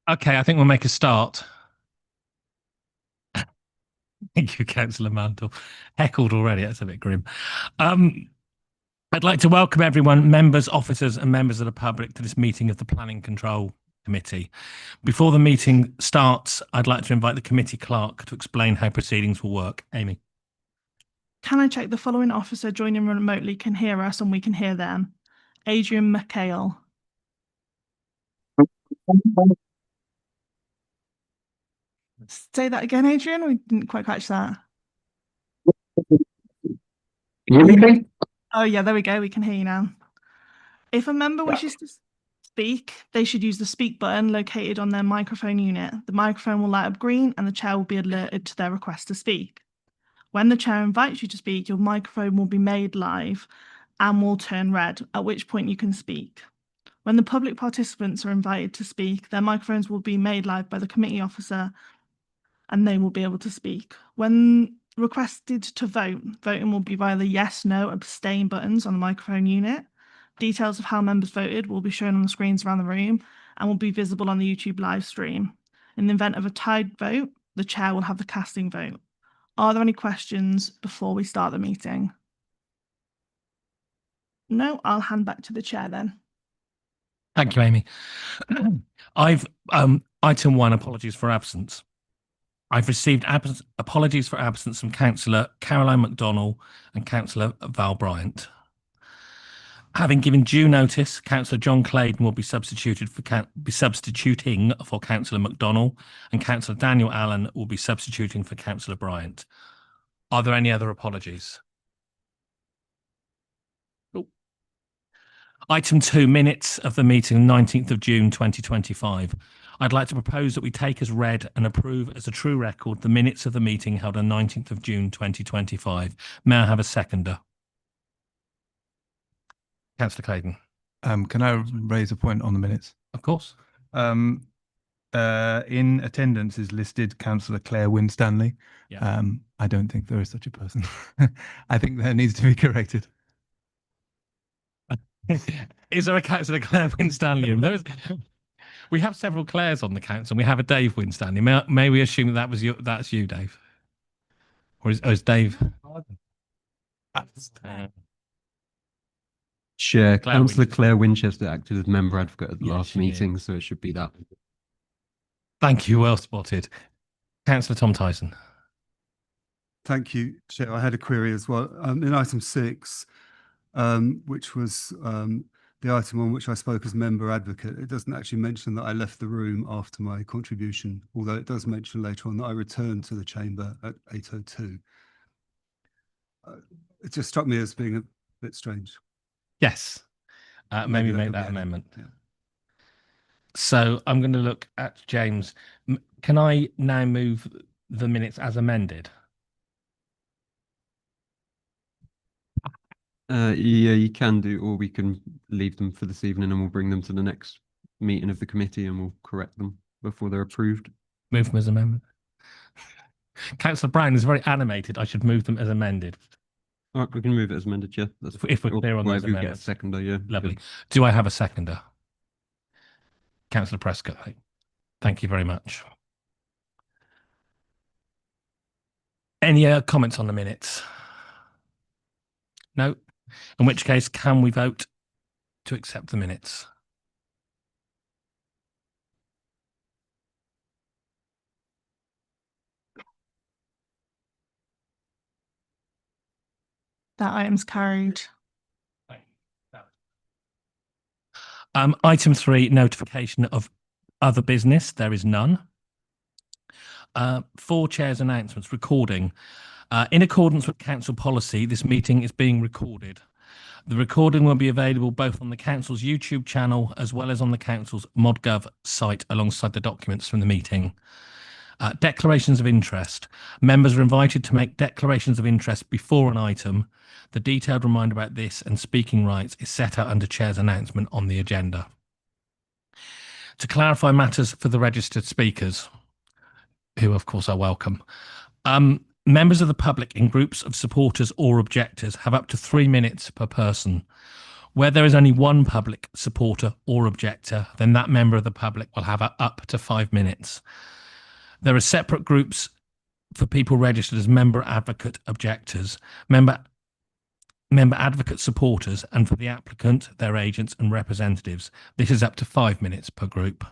Okay, I think we'll make a start. Thank you, Councillor Mantle. Heckled already. That's a bit grim. I'd like to welcome everyone, members, officers, and members of the public, to this meeting of the Planning Control Committee. Before the meeting starts, I'd like to invite the committee clerk to explain how proceedings will work. Amy. Can I check the following officer joining remotely can hear us and we can hear them? Adrian McHale. Say that again, Adrian. We didn't quite catch that. Can you hear me? Oh, yeah, there we go. We can hear you now. If a member wishes to speak, they should use the speak button located on their microphone unit. The microphone will light up green and the chair will be alerted to their request to speak. When the chair invites you to speak, your microphone will be made live and will turn red, at which point you can speak. When the public participants are invited to speak, their microphones will be made live by the committee officer and they will be able to speak. When requested to vote, voting will be via the yes, no, abstain buttons on the microphone unit. Details of how members voted will be shown on the screens around the room and will be visible on the YouTube live stream. In the event of a tied vote, the chair will have the casting vote. Are there any questions before we start the meeting? No, I'll hand back to the chair then. Thank you, Amy. Item 1, apologies for absence. I've received apologies for absence from Councillor Caroline McDonnell and Councillor Val Bryant. Having given due notice, Councillor John Claydon will be substituting for Councillor McDonnell, and Councillor Daniel Allen will be substituting for Councillor Bryant. Are there any other apologies? Item 2, minutes of the meeting, 19th of June 2025. I'd like to propose that we take as read and approve as a true record the minutes of the meeting held on 19th of June 2025. May I have a seconder? Councillor Claydon. Can I raise a point on the minutes? Of course. In attendance is listed Councillor Claire Winstanley. Yeah. I don't think there is such a person. I think that needs to be corrected. Is there a Councillor Claire Winstanley? We have several Claires on the council. We have a Dave Winstanley. May we assume that's you, Dave? Or is Dave? Chair, Claire Councillor Winchester. Claire Winchester acted as member advocate at the last she did. meeting, so it should be that. Thank you, well spotted. Councillor Tom Tyson. Thank you, Chair. I had a query as well. In item 6, which was the item on which I spoke as member advocate, it doesn't actually mention that I left the room after my contribution, although it does mention later on that I returned to the chamber at 8:02. It just struck me as being a bit strange. Yes. Maybe make that amendment. Yeah. So I'm going to look at James. Can I now move the minutes as amended? Yeah, you can do, or we can leave them for this evening and we'll bring them to the next meeting of the committee and we'll correct them before they're approved. Move them as amendment. Councillor Brown is very animated. I should move them as amended. All right, we can move it as amended, yeah. That's if we're clear on those get a amendments. seconder, yeah. Lovely. Good. Do I have a seconder? Councillor Prescott. Thank you very much. Any comments on the minutes? No? In which case, can we vote to accept the minutes? That item's carried. Item 3, notification of other business. There is none. 4, Chair's announcements. Recording. In accordance with council policy, this meeting is being recorded. The recording will be available both on the council's YouTube channel as well as on the council's ModGov site alongside the documents from the meeting. Declarations of interest. Members are invited to make declarations of interest before an item. The detailed reminder about this and speaking rights is set out under Chair's announcement on the agenda. To clarify matters for the registered speakers, who of course are welcome, members of the public in groups of supporters or objectors have up to 3 minutes per person. Where there is only one public supporter or objector, then that member of the public will have up to 5 minutes. There are separate groups for people registered as member advocate objectors, member advocate supporters, and for the applicant, their agents and representatives. This is up to 5 minutes per group.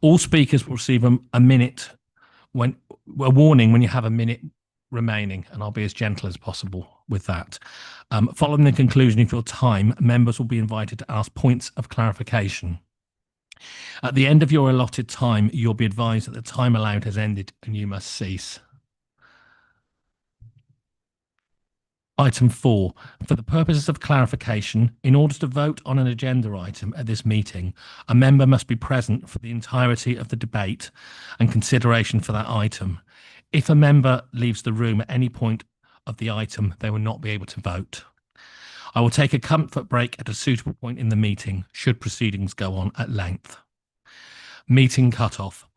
All speakers will receive a minute a warning when you have a minute remaining, and I'll be as gentle as possible with that. Following the conclusion of your time, members will be invited to ask points of clarification. At the end of your allotted time, you'll be advised that the time allowed has ended and you must cease. Item 4. For the purposes of clarification, in order to vote on an agenda item at this meeting, a member must be present for the entirety of the debate and consideration for that item. If a member leaves the room at any point of the item, they will not be able to vote. I will take a comfort break at a suitable point in the meeting, should proceedings go on at length. Meeting cut-off.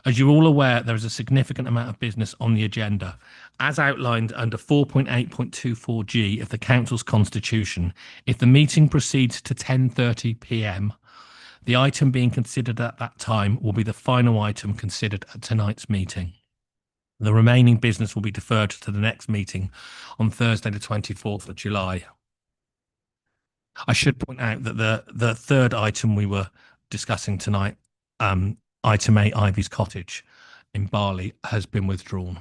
As you're all aware, there is a significant amount of business on the agenda. As outlined under 4.8.24G of the Council's Constitution, if the meeting proceeds to 10:30 p.m, the item being considered at that time will be the final item considered at tonight's meeting. The remaining business will be deferred to the next meeting on Thursday, the 24th of July. I should point out that the third item we were discussing tonight, item 8, Ivy's Cottage in Barley, has been withdrawn.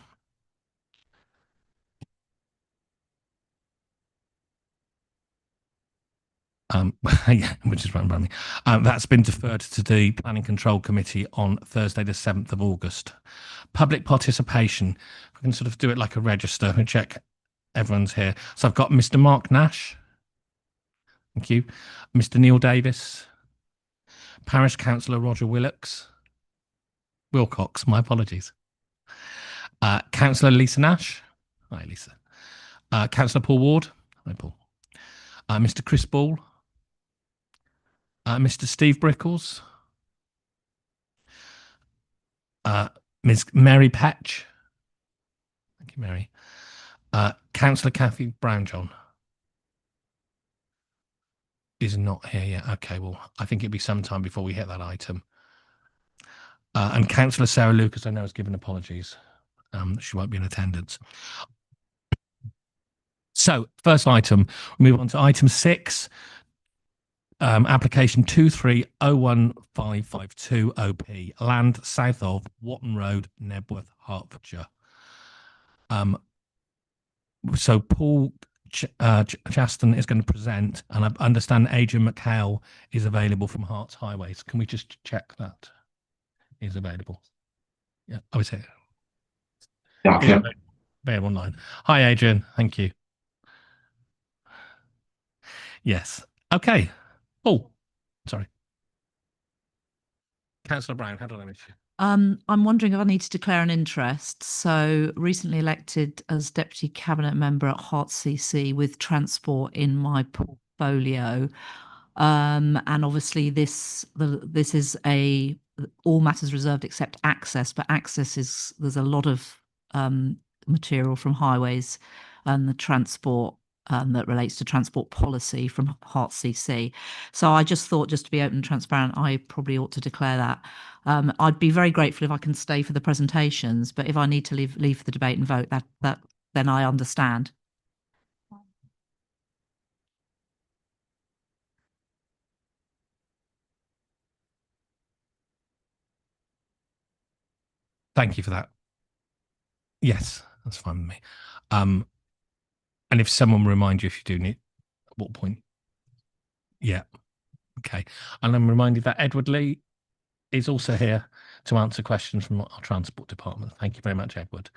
Yeah, which is right by me. That's been deferred to the Planning Control Committee on Thursday, the 7th of August. Public participation. I can sort of do it like a register and check everyone's here. So I've got Mr. Mark Nash. Thank you. Mr. Neil Davis. Parish Councillor Roger Wilcox, my apologies. Councillor Lisa Nash. Hi, Lisa. Councillor Paul Ward. Hi, Paul. Mr. Chris Ball. Mr. Steve Brickles. Ms. Mary Patch. Thank you, Mary. Councillor Kathy Brownjohn is not here yet. Okay, well, I think it'll be some time before we hit that item. And Councillor Sarah Lucas, I know, has given apologies. She won't be in attendance. So, first item, we move on to item 6, application 23015552 OP, land south of Watton Road, Nebworth, Hertfordshire. So Paul Chaston is going to present, and I understand Adrian McHale is available from Herts Highways. Can we just check that is available? Yeah, I would say. Yeah, available online. Hi, Adrian. Thank you. Yes. Okay. Oh, sorry. Councillor Brown, how do I miss you? I'm wondering if I need to declare an interest. So recently elected as Deputy Cabinet Member at Herts CC with transport in my portfolio. And obviously this is all matters reserved except access, but access is, there's a lot of material from highways and the transport that relates to transport policy from Herts CC. So I just thought, just to be open and transparent, I probably ought to declare that. I'd be very grateful if I can stay for the presentations, but if I need to leave for the debate and vote, that then I understand. Thank you for that. Yes, that's fine with me. And if someone will remind you if you do need, at what point? Yeah. Okay. And I'm reminded that Edward Lee is also here to answer questions from our transport department. Thank you very much, Edward.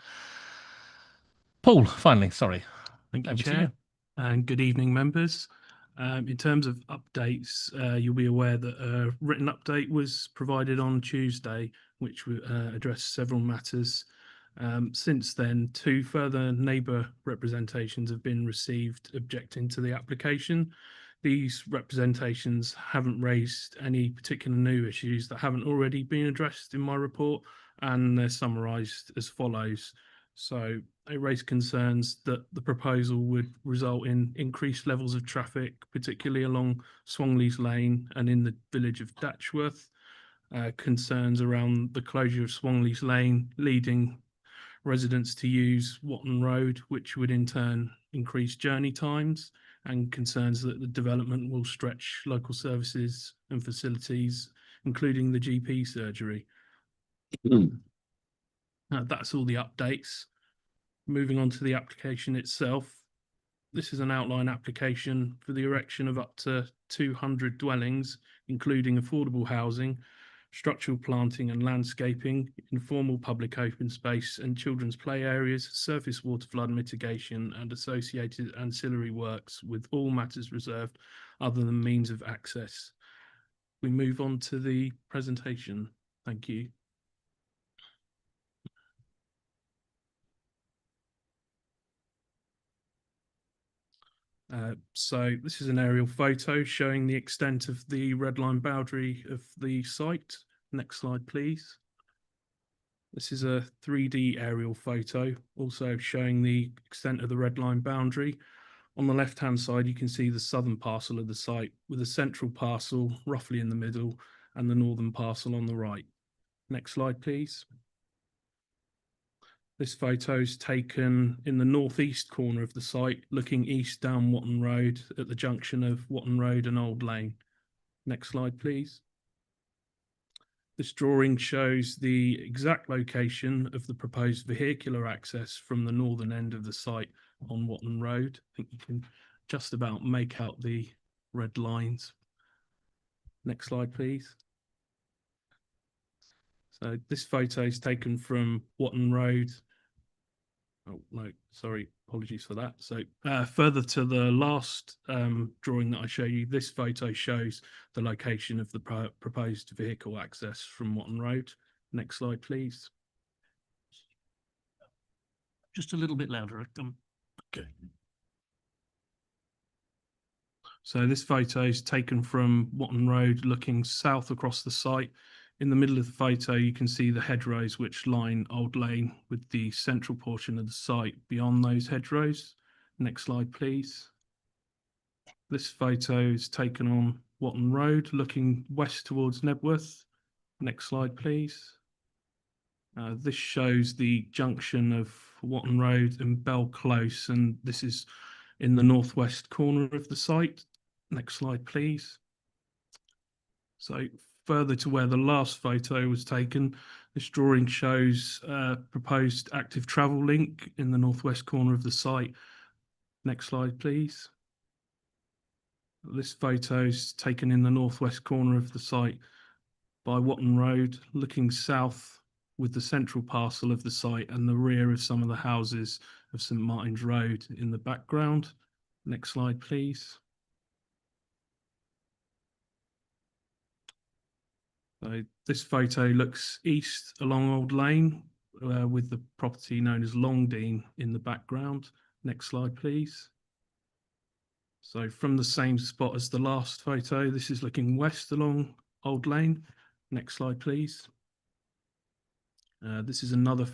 Paul, finally, sorry. Thank you, Chair. And good evening, members. In terms of updates, you'll be aware that a written update was provided on Tuesday, which addressed several matters. Since then, 2 further neighbour representations have been received objecting to the application. These representations haven't raised any particular new issues that haven't already been addressed in my report, and they're summarised as follows. So they raised concerns that the proposal would result in increased levels of traffic, particularly along Swanleys Lane and in the village of Datchworth. Concerns around the closure of Swanleys Lane leading residents to use Watton Road, which would in turn increase journey times, and concerns that the development will stretch local services and facilities, including the GP surgery. That's all the updates. Moving on to the application itself. This is an outline application for the erection of up to 200 dwellings, including affordable housing, structural planting and landscaping, informal public open space and children's play areas, surface water flood mitigation and associated ancillary works, with all matters reserved other than means of access. We move on to the presentation. Thank you. So this is an aerial photo showing the extent of the red line boundary of the site. Next slide, please. This is a 3D aerial photo, also showing the extent of the red line boundary. On the left-hand side, you can see the southern parcel of the site, with a central parcel roughly in the middle and the northern parcel on the right. Next slide, please. This photo is taken in the northeast corner of the site, looking east down Watton Road at the junction of Watton Road and Old Lane. Next slide, please. This drawing shows the exact location of the proposed vehicular access from the northern end of the site on Watton Road. I think you can just about make out the red lines. Next slide, please. So this photo is taken from Watton Road. Oh, no, sorry, apologies for that. So further to the last drawing that I show you, this photo shows the location of the proposed vehicle access from Watton Road. Next slide, please. Just a little bit louder. Okay. So this photo is taken from Watton Road, looking south across the site. In the middle of the photo, you can see the hedgerows which line Old Lane, with the central portion of the site beyond those hedgerows. Next slide, please. This photo is taken on Watton Road, looking west towards Knebworth. Next slide, please. This shows the junction of Watton Road and Bell Close, and this is in the northwest corner of the site. Next slide, please. So further to where the last photo was taken, this drawing shows proposed active travel link in the northwest corner of the site. Next slide, please. This photo is taken in the northwest corner of the site by Watton Road, looking south, with the central parcel of the site and the rear of some of the houses of St Martin's Road in the background. Next slide, please. So this photo looks east along Old Lane, with the property known as Longdean in the background. Next slide, please. So from the same spot as the last photo, this is looking west along Old Lane. Next slide, please. This is another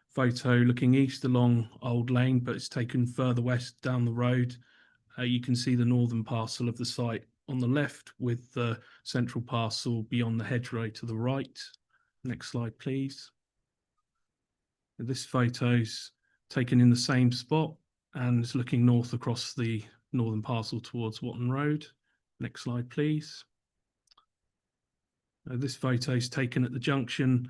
photo looking east along Old Lane, but it's taken further west down the road. You can see the northern parcel of the site on the left, with the central parcel beyond the hedgerow to the right. Next slide, please. This photo's taken in the same spot and is looking north across the northern parcel towards Watton Road. Next slide, please. This photo is taken at the junction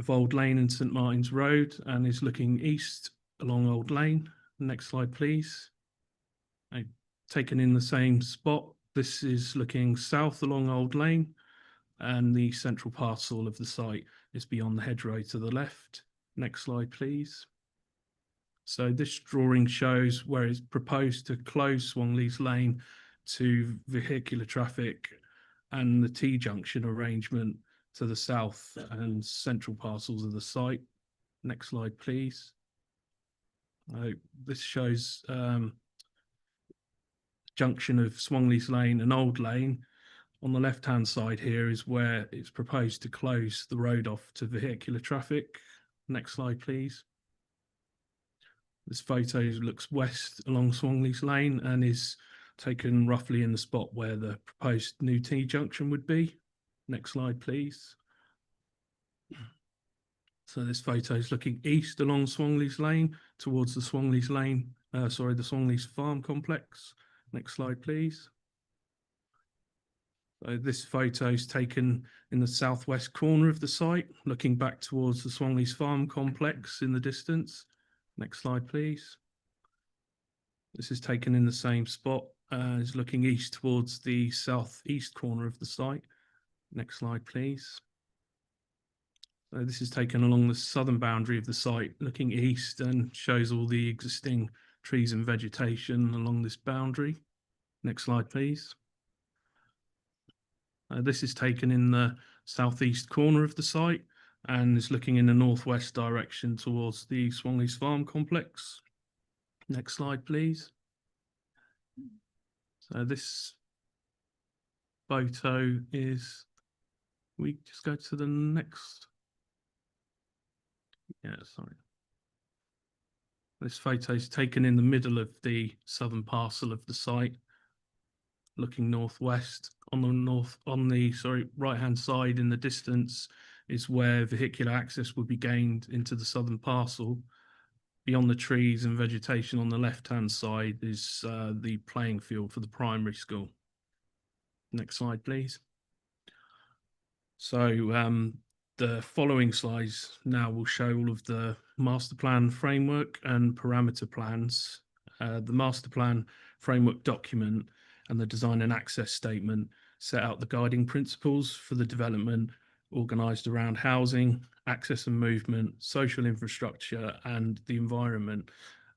of Old Lane and St Martin's Road and is looking east along Old Lane. Next slide, please. Taken in the same spot, this is looking south along Old Lane, and the central parcel of the site is beyond the hedgerow to the left. Next slide, please. So this drawing shows where it's proposed to close Swanleys Lane to vehicular traffic and the T-junction arrangement to the south and central parcels of the site. Next slide, please. This shows junction of Swanleys Lane and Old Lane. On the left-hand side here is where it's proposed to close the road off to vehicular traffic. Next slide, please. This photo looks west along Swanleys Lane and is taken roughly in the spot where the proposed new T-junction would be. Next slide, please. So this photo is looking east along Swanleys Lane towards the Swanleys Lane, the Swanleys Farm complex. Next slide, please. So this photo is taken in the southwest corner of the site, looking back towards the Swanleys Farm complex in the distance. Next slide, please. This is taken in the same spot, is looking east towards the southeast corner of the site. Next slide, please. So this is taken along the southern boundary of the site, looking east, and shows all the existing trees and vegetation along this boundary. Next slide, please. This is taken in the southeast corner of the site and is looking in the northwest direction towards the Swanleys Farm complex. Next slide, please. So this photo is, we just go to the next. Yeah, sorry. This photo is taken in the middle of the southern parcel of the site, looking northwest. On the right-hand side in the distance is where vehicular access would be gained into the southern parcel. Beyond the trees and vegetation on the left-hand side is the playing field for the primary school. Next slide, please. So the following slides now will show all of the master plan framework and parameter plans. The master plan framework document and the design and access statement set out the guiding principles for the development organised around housing, access and movement, social infrastructure and the environment.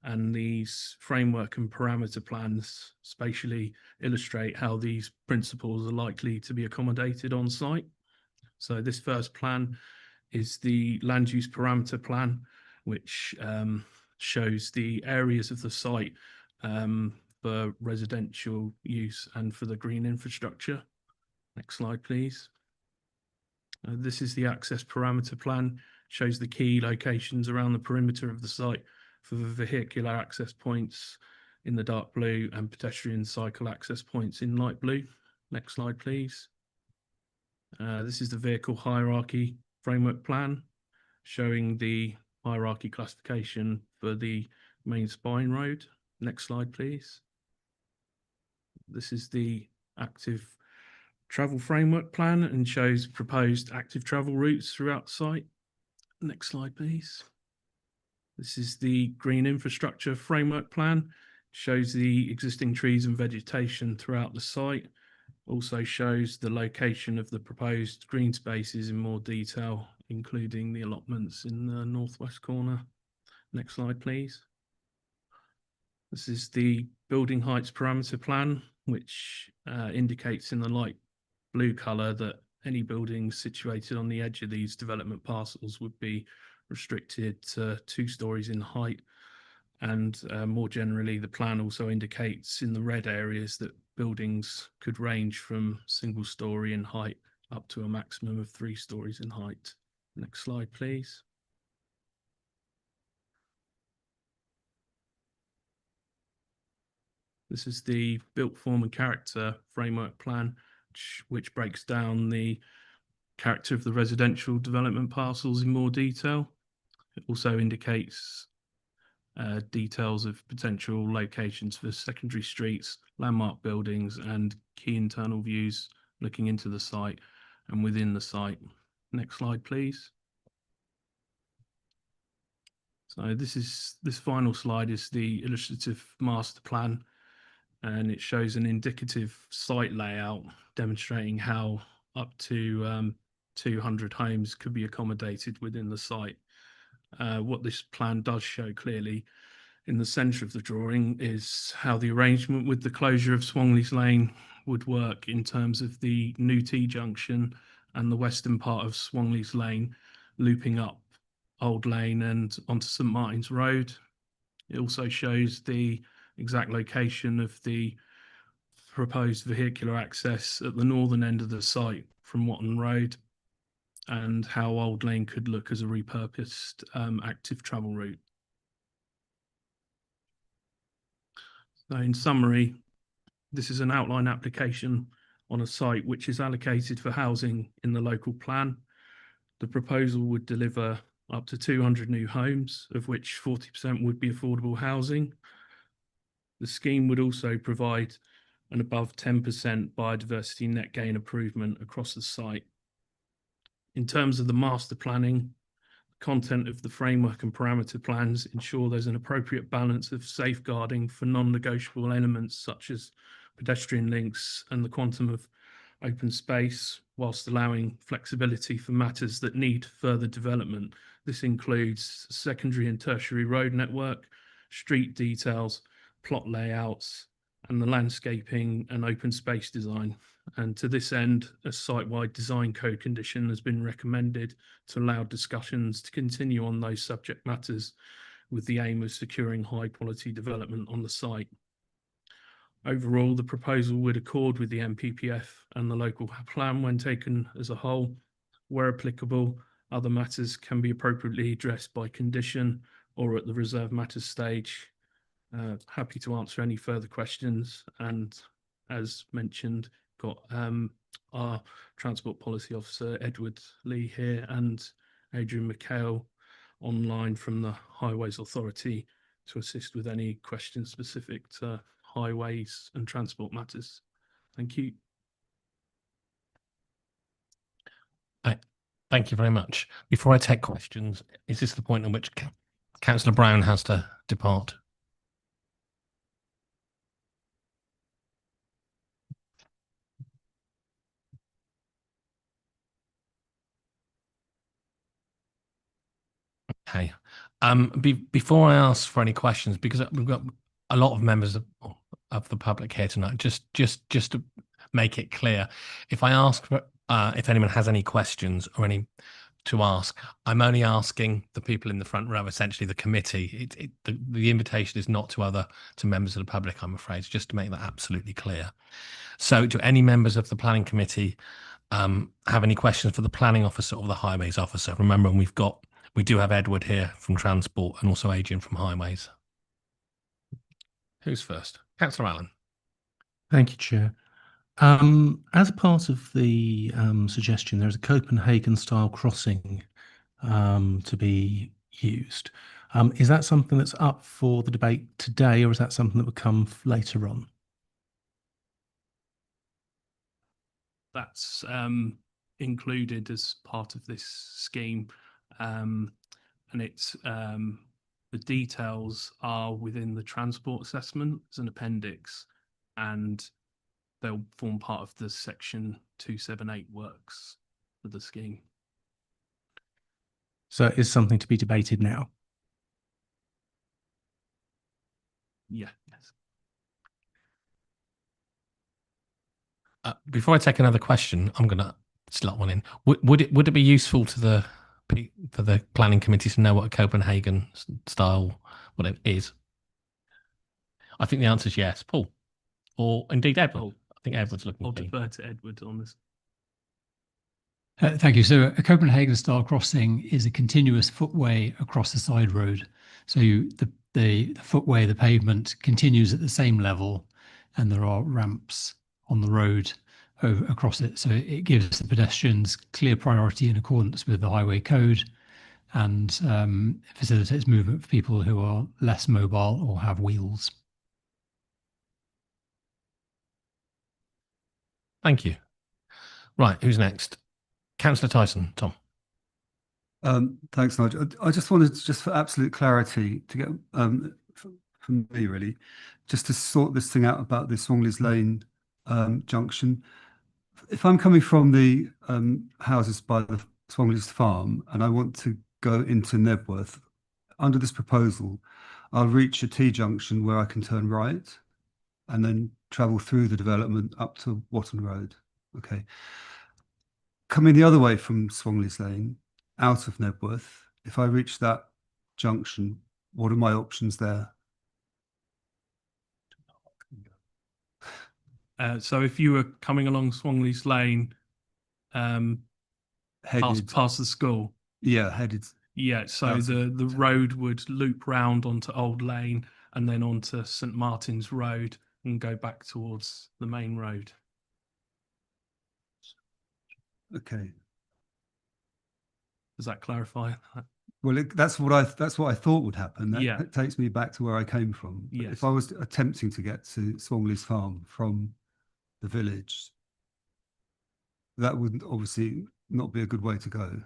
And these framework and parameter plans spatially illustrate how these principles are likely to be accommodated on site. So this first plan is the land use parameter plan, which shows the areas of the site for residential use and for the green infrastructure. Next slide, please. This is the access parameter plan, shows the key locations around the perimeter of the site for the vehicular access points in the dark blue and pedestrian cycle access points in light blue. Next slide, please. This is the vehicle hierarchy framework plan, showing the hierarchy classification for the main spine road. Next slide, please. This is the active travel framework plan and shows proposed active travel routes throughout the site. Next slide, please. This is the green infrastructure framework plan, shows the existing trees and vegetation throughout the site. Also shows the location of the proposed green spaces in more detail, including the allotments in the northwest corner. Next slide, please. This is the building heights parameter plan, which indicates in the light blue colour that any buildings situated on the edge of these development parcels would be restricted to 2 stories in height. And more generally, the plan also indicates in the red areas that buildings could range from single story in height up to a maximum of 3 stories in height. Next slide, please. This is the built form and character framework plan, which breaks down the character of the residential development parcels in more detail. It also indicates details of potential locations for secondary streets, landmark buildings and key internal views looking into the site and within the site. Next slide, please. So this final slide is the illustrative master plan, and it shows an indicative site layout demonstrating how up to 200 homes could be accommodated within the site. What this plan does show clearly in the centre of the drawing is how the arrangement with the closure of Swanleys Lane would work in terms of the new T-junction and the western part of Swanleys Lane looping up Old Lane and onto St Martin's Road. It also shows the exact location of the proposed vehicular access at the northern end of the site from Watton Road, and how Old Lane could look as a repurposed active travel route. So in summary, this is an outline application on a site which is allocated for housing in the local plan. The proposal would deliver up to 200 new homes, of which 40% would be affordable housing. The scheme would also provide an above 10% biodiversity net gain improvement across the site. In terms of the master planning, the content of the framework and parameter plans ensure there's an appropriate balance of safeguarding for non-negotiable elements such as pedestrian links and the quantum of open space, whilst allowing flexibility for matters that need further development. This includes secondary and tertiary road network, street details, plot layouts, and the landscaping and open space design. And to this end, a site-wide design code condition has been recommended to allow discussions to continue on those subject matters with the aim of securing high-quality development on the site. Overall, the proposal would accord with the NPPF and the local plan when taken as a whole. Where applicable, other matters can be appropriately addressed by condition or at the reserve matters stage. Happy to answer any further questions, and as mentioned, got our Transport Policy Officer Edward Lee here and Adrian McHale online from the Highways Authority to assist with any questions specific to highways and transport matters. Thank you. Thank you very much. Before I take questions, is this the point at which Councillor Brown has to depart? Okay. Before I ask for any questions, because we've got a lot of members of the public here tonight, just to make it clear, if I ask for, if anyone has any questions or any to ask, I'm only asking the people in the front row, essentially the committee. The invitation is not to members of the public, I'm afraid, just to make that absolutely clear. So do any members of the planning committee have any questions for the planning officer or the highways officer? Remember, we do have Edward here from transport and also Adrian from highways. Who's first? Councillor Allen. Thank you, Chair. As part of the suggestion, there's a Copenhagen-style crossing to be used. Is that something that's up for the debate today, or is that something that would come later on? That's included as part of this scheme, and it's the details are within the transport assessment as an appendix, and they'll form part of the section 278 works for the scheme. So it is something to be debated now? Yeah. Yes. Before I take another question, I'm going to slot one in. Would it be useful to for the planning committee to know what a Copenhagen style, what it is? I think the answer is yes. Paul, or indeed Edward. I think Edward's looking. I'll defer to Edward on this. Thank you. So a Copenhagen style crossing is a continuous footway across the side road. So the footway, the pavement continues at the same level, and there are ramps on the road across it. So it gives the pedestrians clear priority in accordance with the highway code, and facilitates movement for people who are less mobile or have wheels. Thank you. Right, who's next? Councillor Tyson, Tom. Thanks, Nigel. I just wanted, just for absolute clarity, to get from me really, just to sort this thing out about the Swanleys Lane junction. If I'm coming from the houses by the Swanleys farm and I want to go into Nebworth, under this proposal, I'll reach a T-junction where I can turn right and then travel through the development up to Watton Road. Okay. Coming the other way from Swanleys Lane, out of Nebworth, if I reach that junction, what are my options there? So if you were coming along Swanleys Lane, past the school. Yeah, headed. Yeah, so the road would loop round onto Old Lane and then onto St Martin's Road and go back towards the main road. Okay. Does that clarify that? Well, that's what I thought would happen. That Yeah. takes me back to where I came from. But Yes. if I was attempting to get to Swanley's Farm from the village, that would obviously not be a good way to go.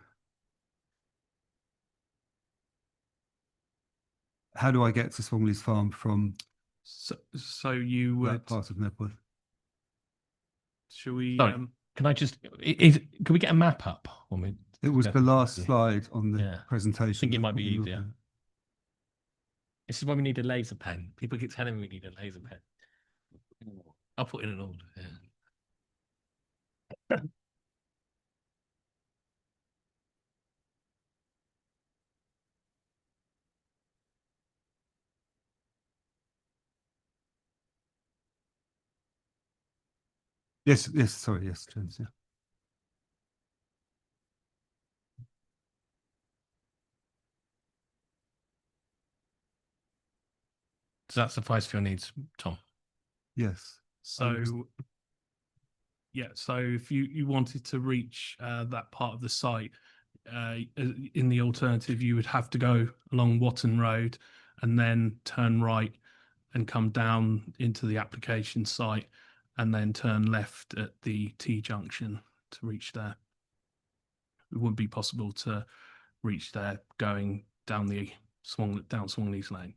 How do I get to Swanley's Farm from So you that would. part of Nebworth? Shall we? Sorry. Can I just, can we get a map up when we? It was the last slide on the Yeah. presentation. I think it that might be we were easier. looking This is why we need a laser pen. People keep telling me we need a laser pen. I'll put in an order. Yeah. Yes, sorry, yes, James, yeah. Does that suffice for your needs, Tom? Yes. So, yeah, so if you wanted to reach that part of the site, in the alternative, you would have to go along Watton Road and then turn right and come down into the application site and then turn left at the T-junction to reach there. It wouldn't be possible to reach there going down down Swanley's Lane.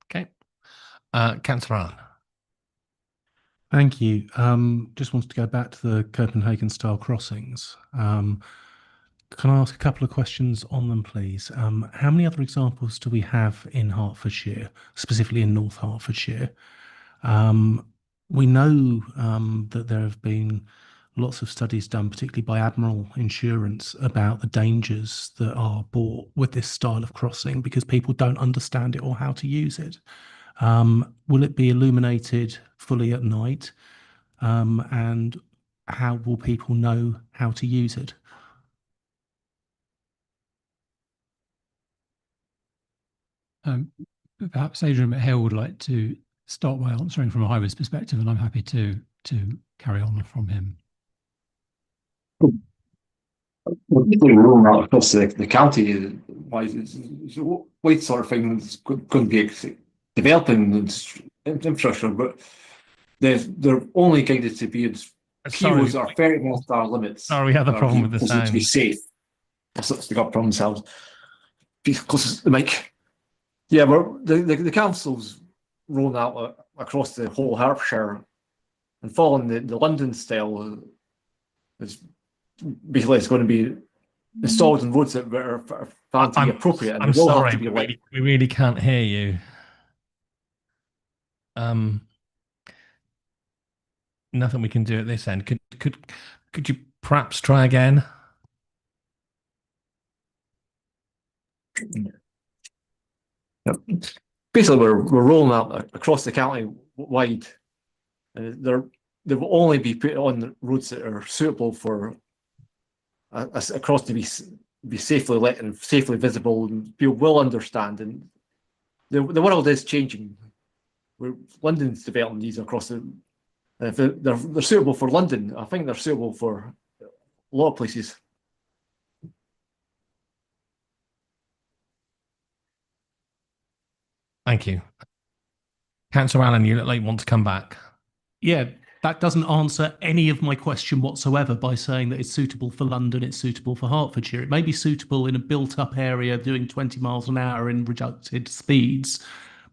Okay. Councillor Allen. Thank you. Just wanted to go back to the Copenhagen style crossings. Can I ask a couple of questions on them, please? How many other examples do we have in Hertfordshire, specifically in North Hertfordshire? We know that there have been lots of studies done, particularly by Admiral Insurance, about the dangers that are brought with this style of crossing because people don't understand it or how to use it. Will it be illuminated fully at night? And how will people know how to use it? Perhaps Adrian McHale would like to start by answering from a highways perspective, and I'm happy to carry on from him. Well, people rolling out across the county, white sort of thing is going to be developing infrastructure, but they're only guided to be POs are 30 mile per hour limits. Sorry, we had a problem with the sound. To be safe. That's they got problems themselves. Be close to the mic. Yeah, but the council's rolling out across the whole Hertfordshire and following the London style. It's basically it's going to be installed in roads that are found to be appropriate. And I'm will sorry, have to be we really can't hear you. Nothing we can do at this end. Could you perhaps try again? Yep. Basically, we're rolling out across the county wide, and they will only be put on roads that are suitable for across to be safely lit and safely visible, and people will understand. And the world is changing. London's developing these across the. If they're suitable for London, I think they're suitable for a lot of places. Thank you. Councillor Allen, you look like you want to come back. Yeah, that doesn't answer any of my question whatsoever by saying that it's suitable for London, it's suitable for Hertfordshire. It may be suitable in a built-up area doing 20 miles an hour in reduced speeds,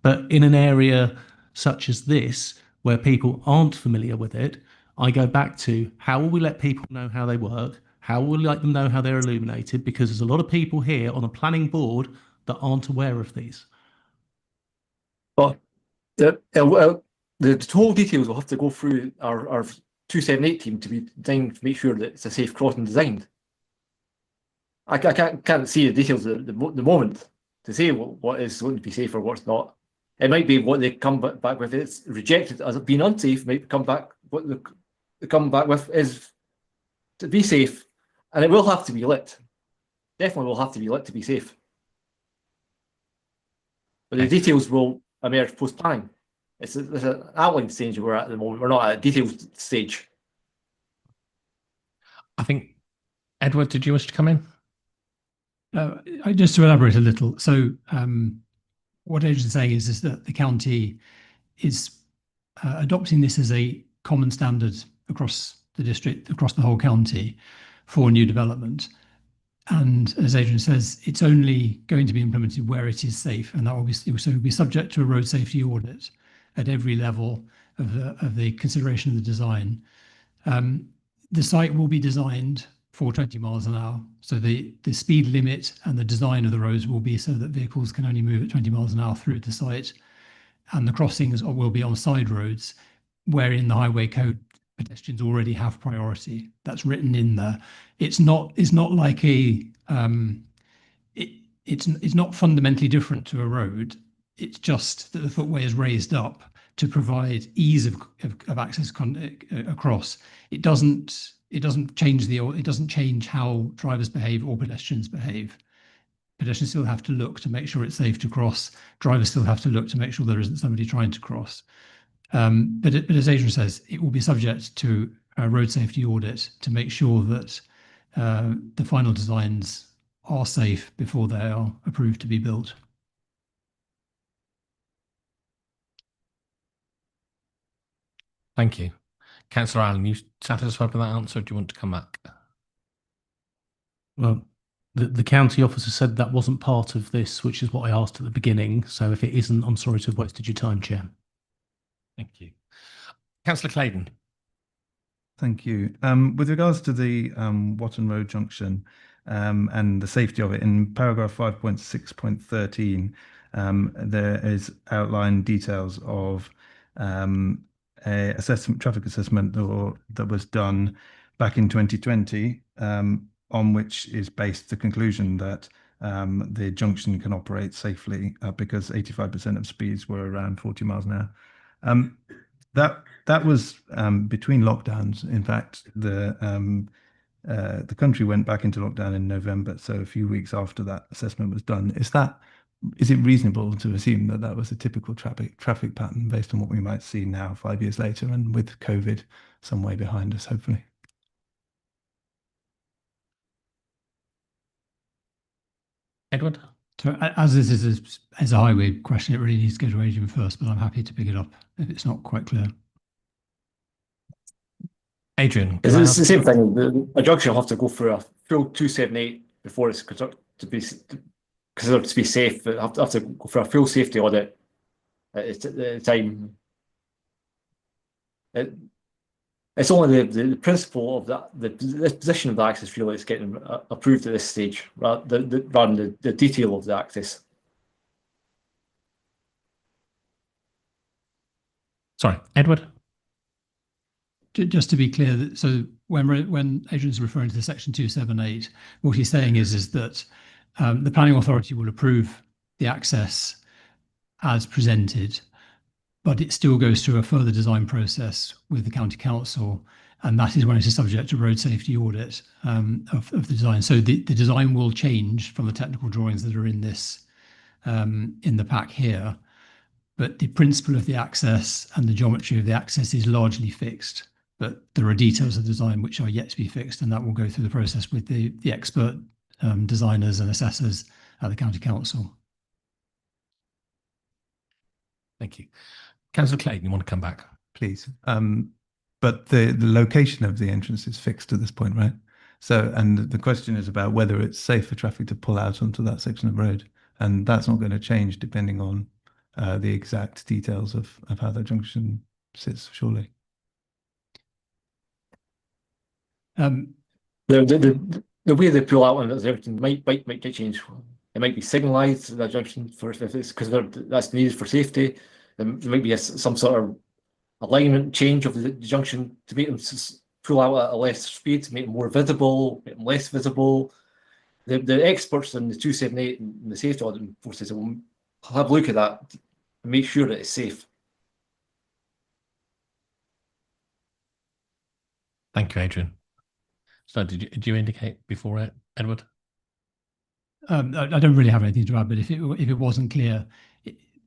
but in an area such as this, where people aren't familiar with it, I go back to how will we let people know how they work? How will we let them know how they're illuminated? Because there's a lot of people here on a planning board that aren't aware of these. But the whole details will have to go through our 278 team to be designed to make sure that it's a safe crossing designed. I can't see the details at the moment to say what is going to be safe or what's not. It might be what they come back with. It's rejected as being unsafe. Might come back what they come back with is to be safe, and it will have to be lit. Definitely will have to be lit to be safe. But the Okay. details will emerge post planning. It's an outline stage we're at the moment. We're not at a detailed stage. I think, Edward, did you wish to come in? Just to elaborate a little. So what Adrian's saying is that the county is adopting this as a common standard across the district, across the whole county for new development. And as Adrian says, it's only going to be implemented where it is safe, and that obviously also will be subject to a road safety audit at every level of the consideration of the design. The site will be designed for 20 miles an hour. So the speed limit and the design of the roads will be so that vehicles can only move at 20 miles an hour through the site. And the crossings will be on side roads, where in the highway code, pedestrians already have priority. That's written in there. It's not like it's not fundamentally different to a road. It's just that the footway is raised up to provide ease of access across. It doesn't change how drivers behave or pedestrians behave. Pedestrians still have to look to make sure it's safe to cross. Drivers still have to look to make sure there isn't somebody trying to cross. But as Adrian says, it will be subject to a road safety audit to make sure that the final designs are safe before they are approved to be built. Thank you. Councillor Allen, you satisfied with that answer, or do you want to come back? Well, the county officer said that wasn't part of this, which is what I asked at the beginning. So if it isn't, I'm sorry to have wasted your time, Chair. Thank you. Councillor Claydon. Thank you. With regards to the Watton Road junction and the safety of it, in paragraph 5.6.13, there is outlined details of a traffic assessment that was done back in 2020, on which is based the conclusion that the junction can operate safely because 85% of speeds were around 40 miles an hour. That was between lockdowns. In fact, the country went back into lockdown in November, so a few weeks after that assessment was done. Is it reasonable to assume that that was a typical traffic pattern based on what we might see now 5 years later, and with COVID some way behind us, hopefully? Edward? So as this is a highway question, it really needs to go to Adrian first, but I'm happy to pick it up if it's not quite clear. Adrian? It's the same thing. A junction will have to go through a full 278 before it's considered to be safe. It have to go for a full safety audit at the time. It's only the principle of the position of the access really is getting approved at this stage, rather than the detail of the access. Sorry, Edward? Just to be clear, so when Adrian's referring to the section 278, what he's saying is that the planning authority will approve the access as presented, but it still goes through a further design process with the county council, and that is when it is subject to road safety audit of the design. So the design will change from the technical drawings that are in this in the pack here, but the principle of the access and the geometry of the access is largely fixed. But there are details of the design which are yet to be fixed, and that will go through the process with the expert designers and assessors at the county council. Thank you. Councillor Claydon, you want to come back? Please. But the location of the entrance is fixed at this point, right? So, and the question is about whether it's safe for traffic to pull out onto that section of road. And that's not going to change depending on the exact details of how that junction sits, surely. The way they pull out on everything might get changed. It might be signalised that junction for if it's because that's needed for safety. There might be some sort of alignment change of the junction to make them pull out at a less speed, to make them more visible, make them less visible. The experts in the 278 and the safety audit forces will have a look at that and make sure that it's safe. Thank you, Adrian. So did you indicate before, Edward? I don't really have anything to add, but if it wasn't clear,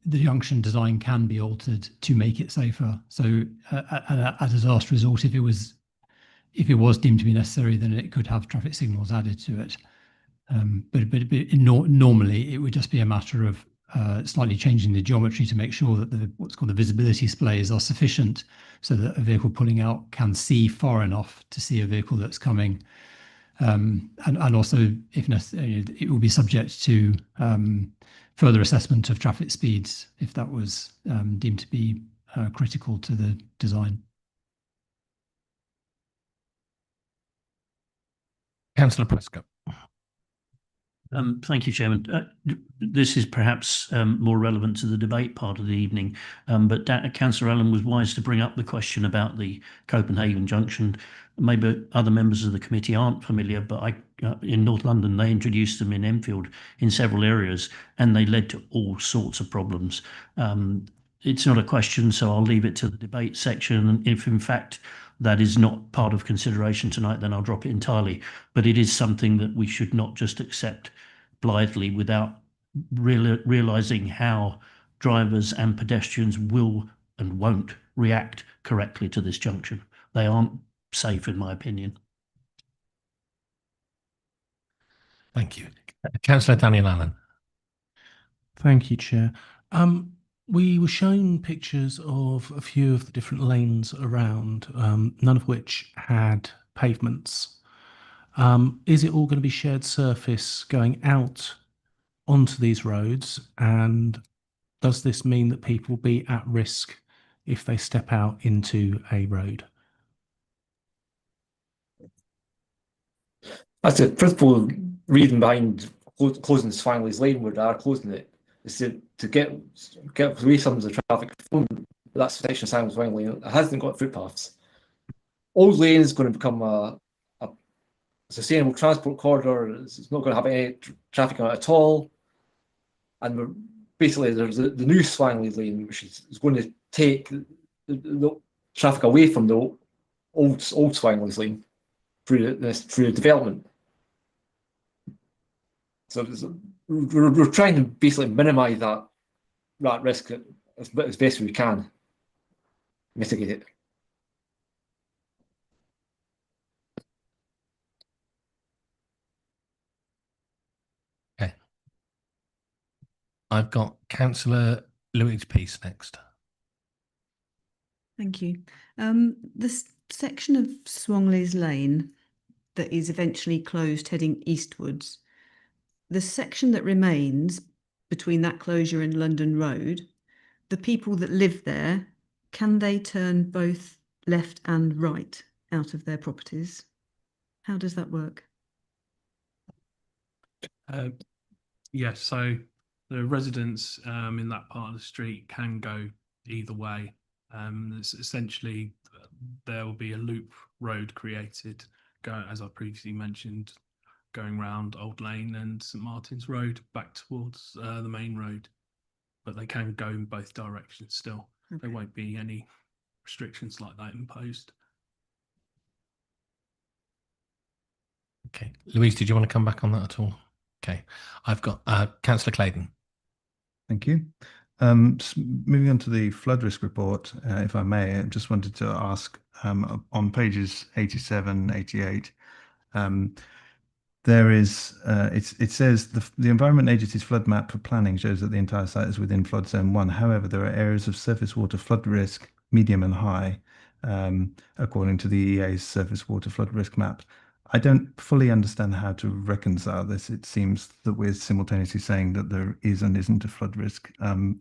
the junction design can be altered to make it safer. So at a last resort, if it was deemed to be necessary, then it could have traffic signals added to it. Normally, it would just be a matter of slightly changing the geometry to make sure that what's called the visibility displays are sufficient, so that a vehicle pulling out can see far enough to see a vehicle that's coming. And also, if necessary, it will be subject to further assessment of traffic speeds if that was deemed to be critical to the design. Councillor Prescott. Thank you, Chairman. This is perhaps more relevant to the debate part of the evening, but Councillor Allen was wise to bring up the question about the Copenhagen Junction. Maybe other members of the committee aren't familiar, but in North London, they introduced them in Enfield in several areas, and they led to all sorts of problems. It's not a question, so I'll leave it to the debate section. And if, in fact, that is not part of consideration tonight, then I'll drop it entirely. But it is something that we should not just accept blithely without realising how drivers and pedestrians will and won't react correctly to this junction. They aren't safe, in my opinion. Thank you. Councillor Daniel Allen. Thank you, Chair. We were shown pictures of a few of the different lanes around, none of which had pavements. Is it all going to be shared surface going out onto these roads? And does this mean that people will be at risk if they step out into a road? That's the principal reason behind closing Swanley's Lane, where they are closing it, is to get away some of the traffic from that section of Swanley's Lane. It hasn't got footpaths. Old Lane is going to become a sustainable transport corridor. It's not going to have any traffic on it at all. And basically, there's the new Swanley Lane, which is going to take the traffic away from the old Swanley's Lane through the development. So we're trying to basically minimise that risk as best as we can, mitigate it. Okay. I've got Councillor Louise Peace next. Thank you. This section of Swanley's Lane that is eventually closed heading eastwards, the section that remains between that closure and London Road, the people that live there, can they turn both left and right out of their properties? How does that work? Yes, so the residents in that part of the street can go either way. It's essentially, there will be a loop road created, as I previously mentioned, going round Old Lane and St Martin's Road back towards the main road. But they can go in both directions still. Okay. There won't be any restrictions like that imposed. Okay. Louise, did you want to come back on that at all? Okay. I've got Councillor Clayton. Thank you. Moving on to the flood risk report, if I may, I just wanted to ask on pages 87, 88, there is, it says the Environment Agency's flood map for planning shows that the entire site is within flood zone 1. However, there are areas of surface water flood risk, medium and high, according to the EA's surface water flood risk map. I don't fully understand how to reconcile this. It seems that we're simultaneously saying that there is and isn't a flood risk.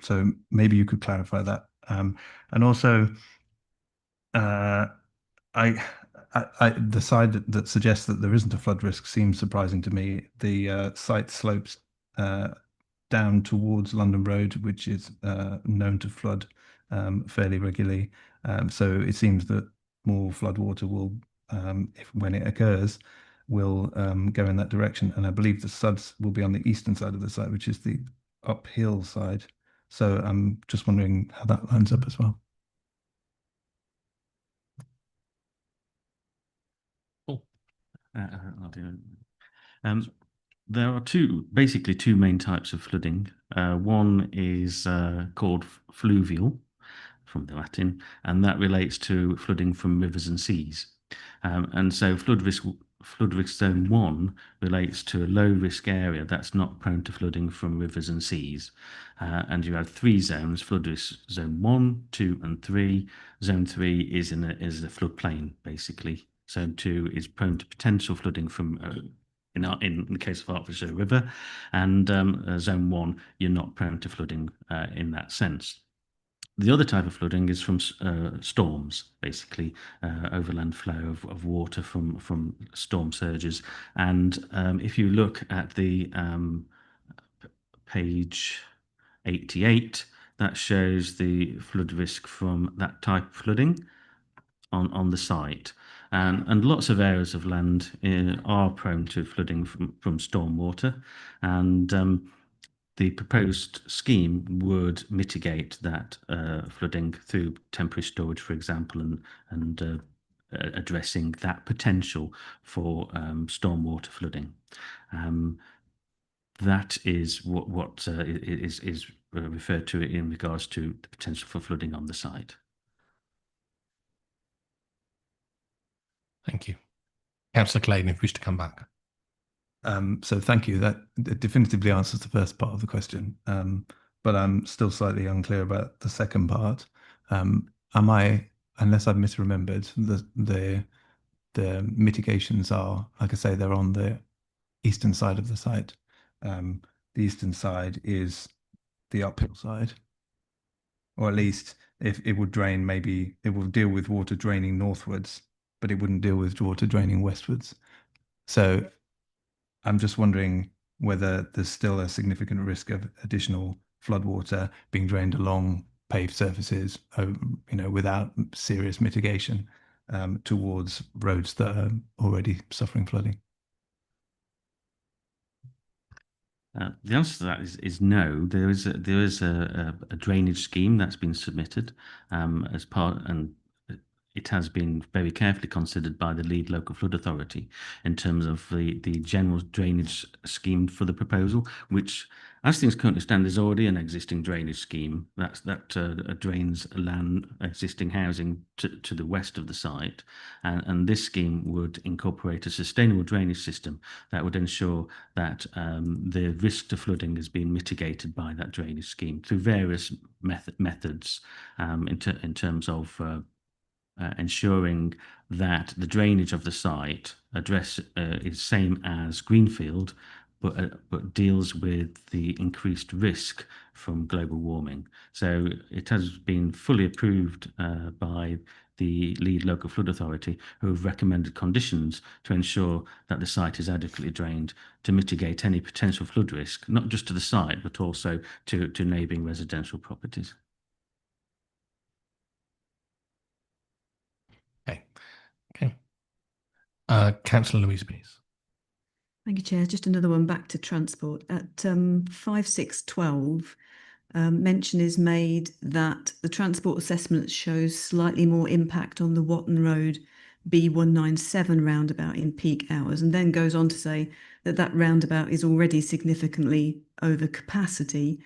So maybe you could clarify that. And also, the side that suggests that there isn't a flood risk seems surprising to me. The site slopes down towards London Road, which is known to flood fairly regularly. So it seems that more flood water will, when it occurs, will go in that direction. And I believe the SUDS will be on the eastern side of the site, which is the uphill side. So I'm just wondering how that lines up as well. I'll do it. There are basically two main types of flooding. One is called fluvial, from the Latin, and that relates to flooding from rivers and seas. And so flood risk zone 1 relates to a low risk area that's not prone to flooding from rivers and seas. And you have 3 zones: flood risk zone 1, 2, and 3. Zone 3 is a floodplain, basically. Zone 2 is prone to potential flooding from in the case of Hertfordshire River, and zone 1, you're not prone to flooding in that sense. The other type of flooding is from storms, basically overland flow of water from storm surges. And if you look at the page 88, that shows the flood risk from that type of flooding on the site. And lots of areas of land are prone to flooding from storm water, and the proposed scheme would mitigate that flooding through temporary storage, for example, and addressing that potential for stormwater flooding. That is what is referred to in regards to the potential for flooding on the site. Thank you. Councillor Clayton, if you wish to come back. So thank you. That definitively answers the first part of the question, but I'm still slightly unclear about the second part. Am I, unless I've misremembered, the mitigations are, like I say, they're on the eastern side of the site. The eastern side is the uphill side, or at least if it would drain, maybe it will deal with water draining northwards, but it wouldn't deal with water draining westwards. So I'm just wondering whether there's still a significant risk of additional floodwater being drained along paved surfaces, without serious mitigation towards roads that are already suffering flooding. The answer to that is no. There is a drainage scheme that's been submitted as part, and it has been very carefully considered by the lead local flood authority in terms of the general drainage scheme for the proposal, which, as things currently stand, there's already an existing drainage scheme that drains land, existing housing to the west of the site, and this scheme would incorporate a sustainable drainage system that would ensure that the risk to flooding is being mitigated by that drainage scheme through various methods in terms of ensuring that the drainage of the site is same as Greenfield, but deals with the increased risk from global warming. So it has been fully approved by the lead local flood authority, who have recommended conditions to ensure that the site is adequately drained to mitigate any potential flood risk, not just to the site, but also to neighbouring residential properties. Okay. Councillor Louise, please. Thank you, Chair. Just another one back to transport. At 5612, mention is made that the transport assessment shows slightly more impact on the Watton Road B197 roundabout in peak hours, and then goes on to say that that roundabout is already significantly over capacity,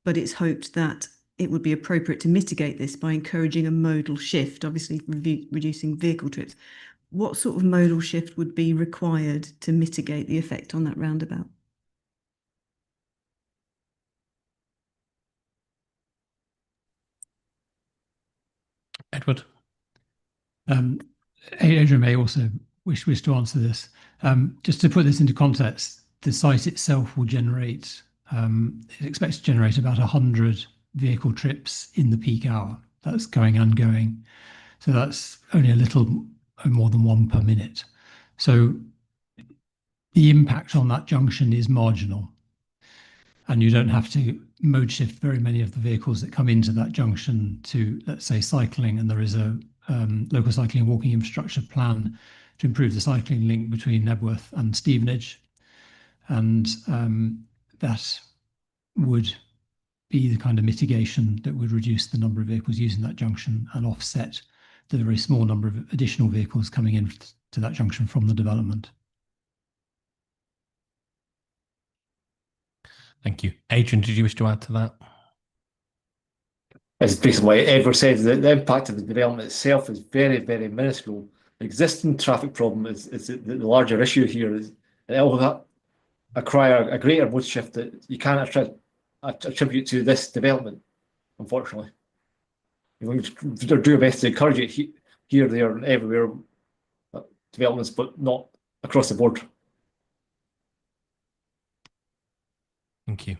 but it's hoped that it would be appropriate to mitigate this by encouraging a modal shift, obviously reducing vehicle trips. What sort of modal shift would be required to mitigate the effect on that roundabout? Edward. Adrian may also wish to answer this. Just to put this into context, the site itself will generate, it expects to generate about 100 vehicle trips in the peak hour. That's going and going. So that's only a little more than 1 per minute. So the impact on that junction is marginal. And you don't have to mode shift very many of the vehicles that come into that junction to, let's say, cycling. And there is a local cycling and walking infrastructure plan to improve the cycling link between Nebworth and Stevenage. And that would be the kind of mitigation that would reduce the number of vehicles using that junction and offset the very small number of additional vehicles coming in to that junction from the development. Thank you. Adrian, did you wish to add to that? As basically Edward said, the impact of the development itself is very, very minuscule. The existing traffic problem is the larger issue here. Is it will acquire a greater mood shift that you can't attribute to this development, unfortunately. You do your best to encourage it here, there, and everywhere developments, but not across the board. Thank you.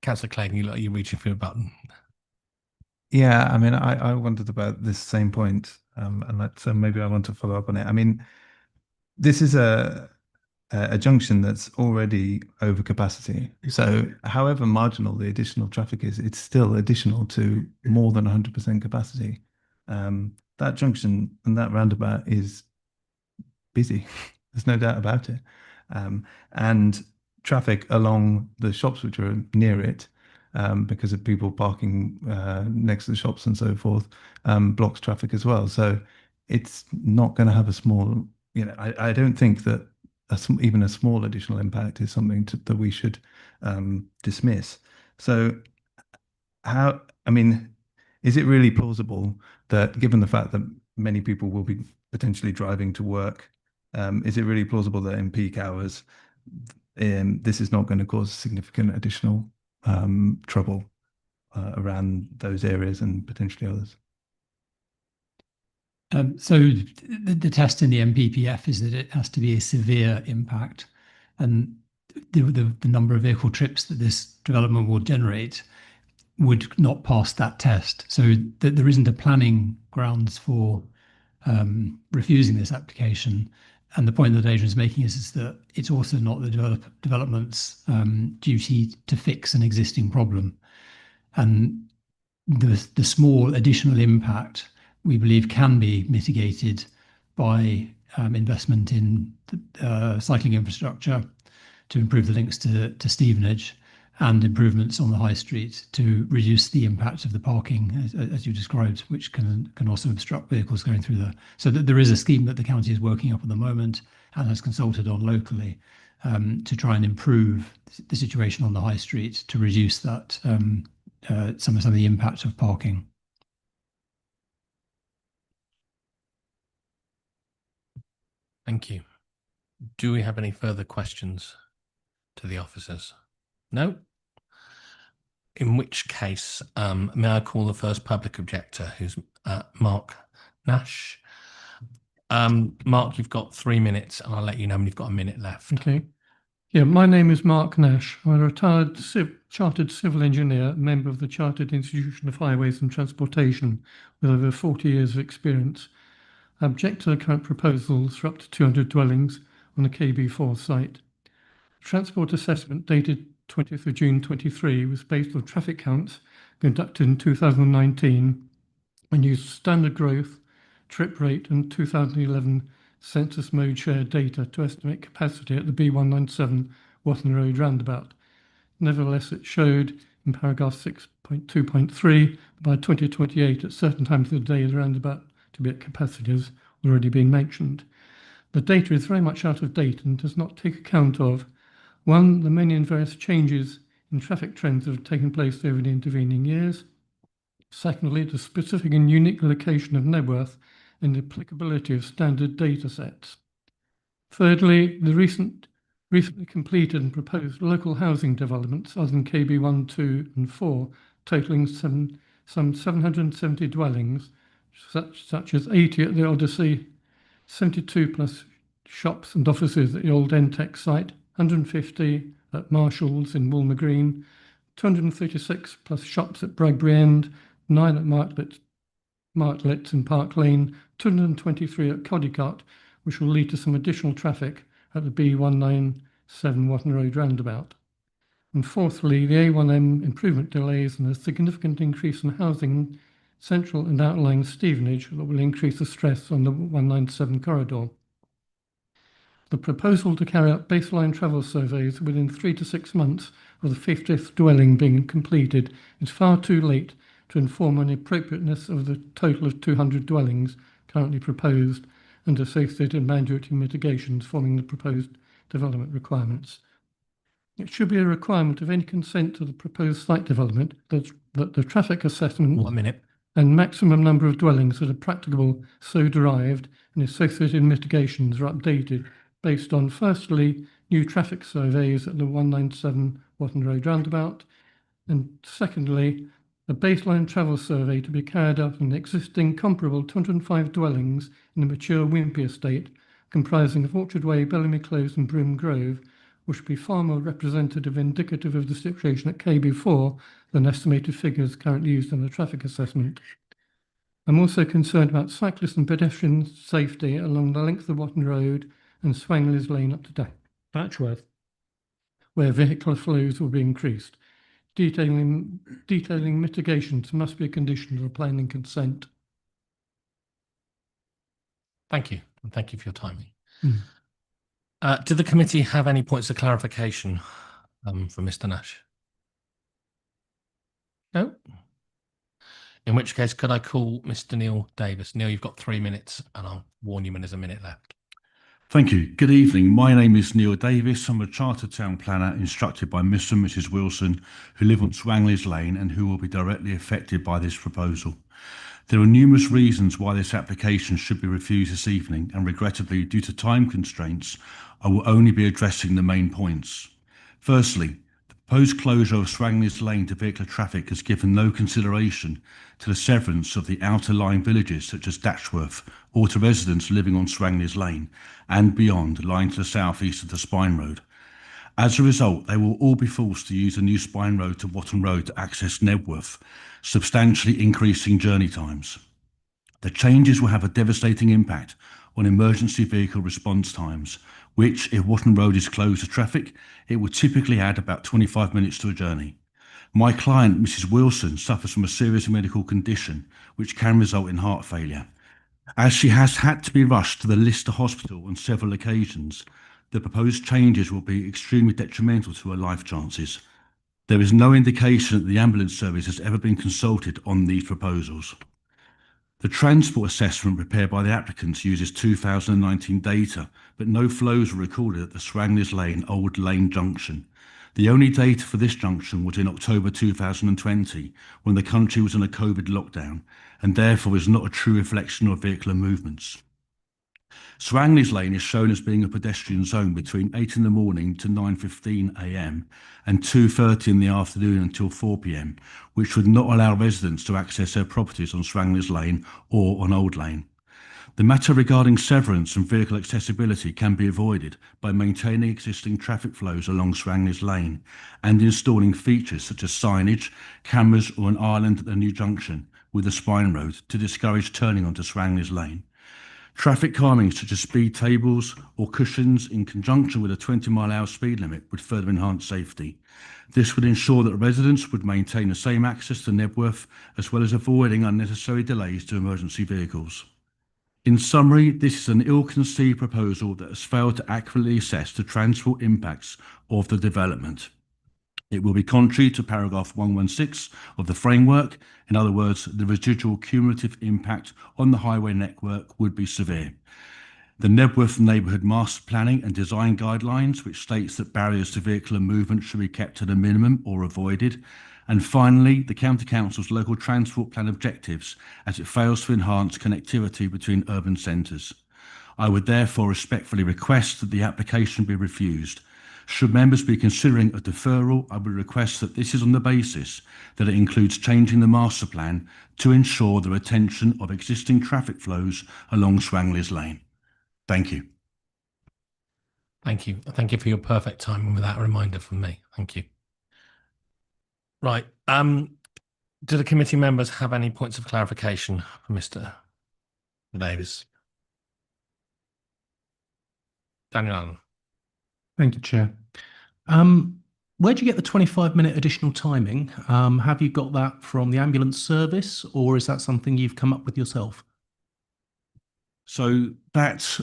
Councillor Clayton, you're reaching for a button. Yeah, I mean, I wondered about this same point, and so maybe I want to follow up on it. I mean, this is a junction that's already over capacity. So however marginal the additional traffic is, it's still additional to more than 100% capacity. That junction and that roundabout is busy. There's no doubt about it. And traffic along the shops which are near it, because of people parking next to the shops and so forth, blocks traffic as well. So it's not going to have a small, I don't think that even a small additional impact is something that we should dismiss. So is it really plausible that, given the fact that many people will be potentially driving to work, is it really plausible that in peak hours, this is not going to cause significant additional trouble around those areas and potentially others? So the test in the NPPF is that it has to be a severe impact, and the number of vehicle trips that this development will generate would not pass that test. So there isn't a planning grounds for refusing this application. And the point that Adrian's making is that it's also not the development's duty to fix an existing problem. And the small additional impact, we believe, can be mitigated by investment in cycling infrastructure to improve the links to Stevenage, and improvements on the high street to reduce the impact of the parking, as you described, which can also obstruct vehicles going through there. So there is a scheme that the county is working up at the moment and has consulted on locally to try and improve the situation on the high street to reduce that some of the impact of parking. Thank you. Do we have any further questions to the officers? No? In which case, may I call the first public objector, who's Mark Nash. Mark, you've got 3 minutes, and I'll let you know when you've got a minute left. Okay. Yeah, my name is Mark Nash. I'm a retired chartered civil engineer, member of the Chartered Institution of Highways and Transportation, with over 40 years of experience. I object to the current proposals for up to 200 dwellings on the KB4 site. Transport assessment dated 20th of June 23 was based on traffic counts conducted in 2019 and used standard growth, trip rate and 2011 census mode share data to estimate capacity at the B197 Watton Road roundabout. Nevertheless, it showed in paragraph 6.2.3 by 2028 at certain times of the day the roundabout to be at capacity has already been mentioned. The data is very much out of date and does not take account of, one, the many and various changes in traffic trends that have taken place over the intervening years. Secondly, the specific and unique location of Knebworth and the applicability of standard data sets. Thirdly, the recently completed and proposed local housing developments other than KB1, 2 and 4, totaling some 770 dwellings, such as 80 at the Odyssey, 72 plus shops and offices at the old NTEC site, 150 at Marshall's in Woolmer Green, 236 plus shops at Bradbury End, 9 at Martlets in Park Lane, 223 at Codicott, which will lead to some additional traffic at the B197 Watton Road roundabout. And fourthly, the A1M improvement delays and a significant increase in housing in central and outlying Stevenage that will increase the stress on the 197 corridor. The proposal to carry out baseline travel surveys within 3 to 6 months of the 50th dwelling being completed is far too late to inform on the appropriateness of the total of 200 dwellings currently proposed and associated mandatory mitigations forming the proposed development requirements. It should be a requirement of any consent to the proposed site development that the traffic assessment 1 minute. and maximum number of dwellings that are practicable so derived and associated mitigations are updated based on, firstly, new traffic surveys at the 197 Watton Road roundabout, and secondly, a baseline travel survey to be carried out on the existing comparable 205 dwellings in the mature Wimpy estate, comprising of Orchard Way, Bellamy Close and Broom Grove, which would be far more representative and indicative of the situation at KB4 than estimated figures currently used in the traffic assessment. I'm also concerned about cyclist and pedestrian safety along the length of Watton Road and Swangley's Lane up to Batchworth, where vehicular flows will be increased. Detailing mitigations must be a condition of the planning consent. Thank you. And thank you for your timing. Mm. Do the committee have any points of clarification for Mr. Nash? No? In which case, could I call Mr. Neil Davis? Neil, you've got 3 minutes, and I'll warn you when there's a minute left. Thank you. Good evening. My name is Neil Davis. I'm a Chartered Town Planner instructed by Mr. and Mrs. Wilson, who live on Swangley's Lane and who will be directly affected by this proposal. There are numerous reasons why this application should be refused this evening, and regrettably, due to time constraints, I will only be addressing the main points. Firstly, the proposed closure of Swangley's Lane to vehicular traffic has given no consideration to the severance of the outer lying villages such as Datchworth, or to residents living on Swangley's Lane and beyond, lying to the southeast of the Spine Road. As a result, they will all be forced to use a new Spine Road to Watton Road to access Knebworth, substantially increasing journey times. The changes will have a devastating impact on emergency vehicle response times, which, if Watton Road is closed to traffic, it will typically add about 25 minutes to a journey. My client, Mrs. Wilson, suffers from a serious medical condition which can result in heart failure. As she has had to be rushed to the Lister Hospital on several occasions, the proposed changes will be extremely detrimental to her life chances. There is no indication that the ambulance service has ever been consulted on these proposals. The transport assessment prepared by the applicants uses 2019 data, but no flows were recorded at the Swangley's Lane Old Lane junction. The only data for this junction was in October 2020, when the country was in a COVID lockdown, and therefore is not a true reflection of vehicular movements. Swangley's Lane is shown as being a pedestrian zone between 8 in the morning to 9:15 a.m. and 2:30 in the afternoon until 4 p.m, which would not allow residents to access their properties on Swangley's Lane or on Old Lane. The matter regarding severance and vehicle accessibility can be avoided by maintaining existing traffic flows along Swangley's Lane and installing features such as signage, cameras or an island at the new junction with the Spine Road to discourage turning onto Swangley's Lane. Traffic calming such as speed tables or cushions in conjunction with a 20-mile-an-hour speed limit would further enhance safety. This would ensure that residents would maintain the same access to Knebworth, as well as avoiding unnecessary delays to emergency vehicles. In summary, this is an ill-conceived proposal that has failed to accurately assess the transport impacts of the development. It will be contrary to paragraph 116 of the framework. In other words, the residual cumulative impact on the highway network would be severe. The Knebworth Neighbourhood Master Planning and Design Guidelines, which states that barriers to vehicular movement should be kept at a minimum or avoided. And finally, the County Council's local transport plan objectives, as it fails to enhance connectivity between urban centres. I would therefore respectfully request that the application be refused. Should members be considering a deferral, I would request that this is on the basis that it includes changing the master plan to ensure the retention of existing traffic flows along Swangley's Lane. Thank you. Thank you. Thank you for your perfect timing with that reminder from me. Thank you. Right. Do the committee members have any points of clarification for Mr. Davis? Daniel Allen. Thank you, Chair. Where do you get the 25-minute additional timing? Have you got that from the ambulance service, or is that something you've come up with yourself? So that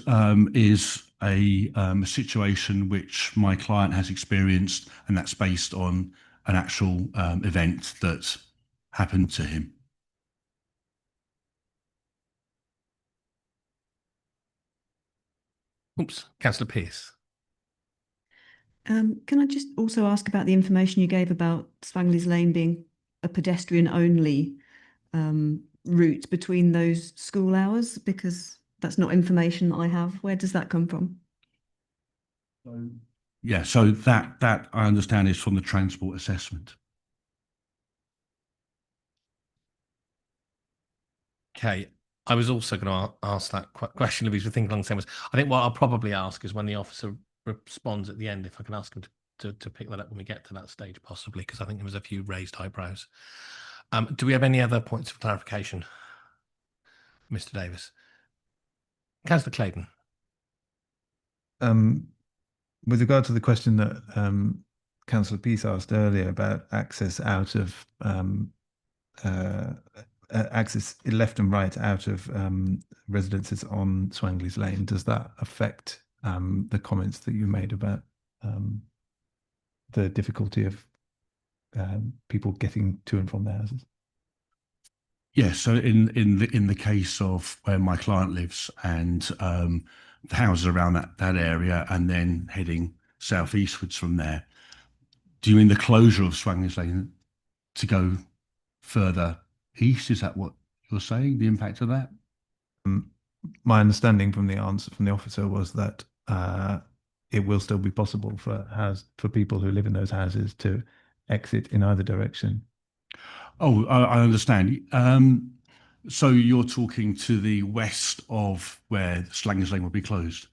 is a situation which my client has experienced, and that's based on an actual event that happened to him. Oops, Councillor Pearce. Can I just also ask about the information you gave about Swangley's Lane being a pedestrian-only route between those school hours? Because that's not information that I have. Where does that come from? Yeah, so that I understand is from the transport assessment. Okay, I was also going to ask that question if he's thinking along the same ways. I think what I'll probably ask is when the officer responds at the end, if I can ask him to pick that up when we get to that stage, possibly, because I think there was a few raised eyebrows. Do we have any other points of clarification, Mr. Davis? Councillor Clayton. With regard to the question that Councillor Peace asked earlier about access out of access left and right out of residences on Swangley's Lane, does that affect the comments that you made about the difficulty of people getting to and from their houses? Yeah, so in the case of where my client lives and the houses around that area and then heading southeastwards from there, do you mean the closure of Swangley's Lane to go further east? Is that what you're saying, the impact of that? My understanding from the answer from the officer was that it will still be possible for people who live in those houses to exit in either direction. Oh, I understand. So you're talking to the west of where Swangley's Lane will be closed?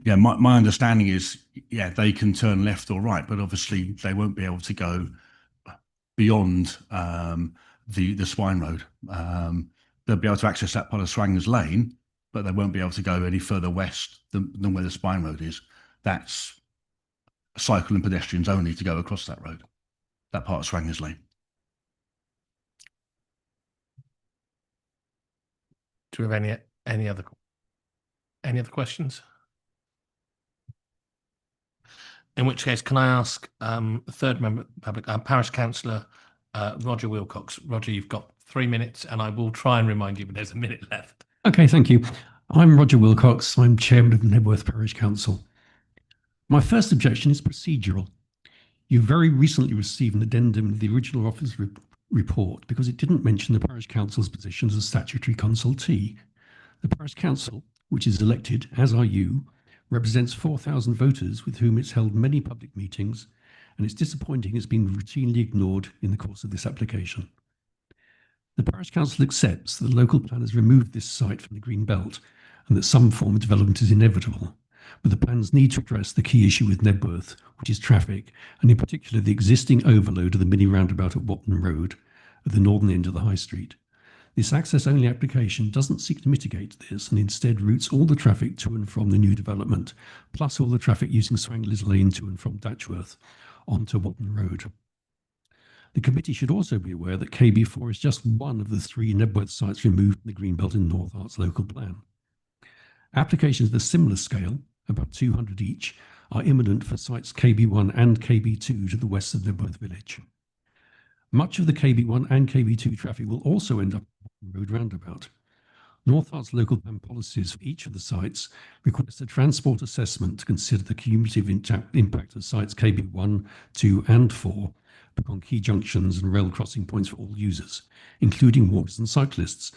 Yeah, my understanding is, yeah, they can turn left or right, but obviously they won't be able to go beyond the Swine Road. They'll be able to access that part of Swangley's Lane, but they won't be able to go any further west than where the Spine Road is. That's cycle and pedestrians only to go across that road, that part of Swangley's Lane. Do we have any other questions? In which case, can I ask the third member, public parish councillor Roger Wilcox. Roger, you've got 3 minutes, and I will try and remind you, but there's a minute left. Okay, thank you. I'm Roger Wilcox. I'm chairman of the Knebworth Parish Council. My first objection is procedural. You very recently received an addendum to the original office report because it didn't mention the parish council's position as a statutory consultee. The parish council, which is elected, as are you, represents 4,000 voters with whom it's held many public meetings, and it's disappointing it's been routinely ignored in the course of this application. The parish council accepts that the local plan has removed this site from the green belt and that some form of development is inevitable, but the plans need to address the key issue with Knebworth, which is traffic, and in particular the existing overload of the mini roundabout at Watton Road at the northern end of the High Street. This access-only application doesn't seek to mitigate this and instead routes all the traffic to and from the new development, plus all the traffic using Swangley's Lane to and from Datchworth, onto Watton Road. The committee should also be aware that KB4 is just one of the 3 Knebworth sites removed from the Greenbelt in North Hart's local plan. Applications of a similar scale, about 200 each, are imminent for sites KB1 and KB2 to the west of Knebworth village. Much of the KB1 and KB2 traffic will also end up on the road roundabout. North Hart's local plan policies for each of the sites request a transport assessment to consider the cumulative impact of sites KB1, 2 and 4 upon key junctions and rail crossing points for all users, including walkers and cyclists,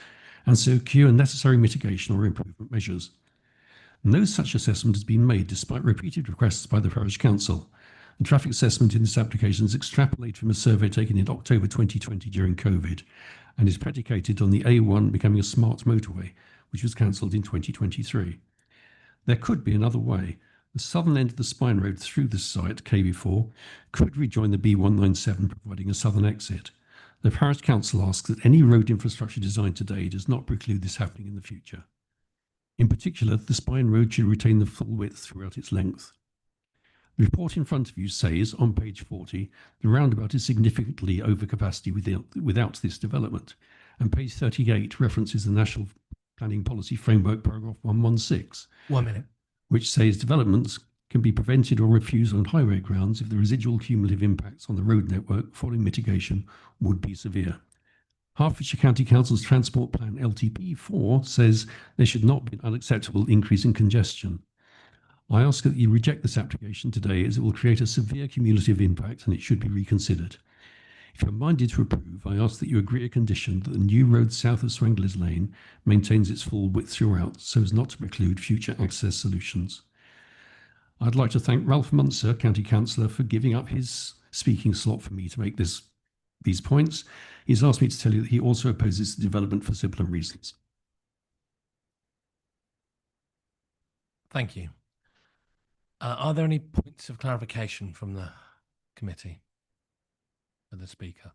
and secure necessary mitigation or improvement measures. No such assessment has been made despite repeated requests by the parish council. The traffic assessment in this application is extrapolated from a survey taken in October 2020 during COVID and is predicated on the A1 becoming a smart motorway, which was cancelled in 2023. There could be another way. The southern end of the Spine Road through this site, KB4, could rejoin the B197, providing a southern exit. The parish council asks that any road infrastructure designed today does not preclude this happening in the future. In particular, the Spine Road should retain the full width throughout its length. The report in front of you says, on page 40, the roundabout is significantly over capacity without this development, and page 38 references the National Planning Policy Framework, paragraph 116. 1 minute. Which says developments can be prevented or refused on highway grounds if the residual cumulative impacts on the road network following mitigation would be severe. Hertfordshire County Council's Transport Plan LTP4 says there should not be an unacceptable increase in congestion. I ask that you reject this application today as it will create a severe cumulative impact and it should be reconsidered. If you're minded to approve, I ask that you agree a condition that the new road south of Swangleys Lane maintains its full width throughout so as not to preclude future access solutions. I'd like to thank Ralph Muncer, County Councillor, for giving up his speaking slot for me to make these points. He's asked me to tell you that he also opposes the development for similar reasons. Thank you. Are there any points of clarification from the committee for the speaker?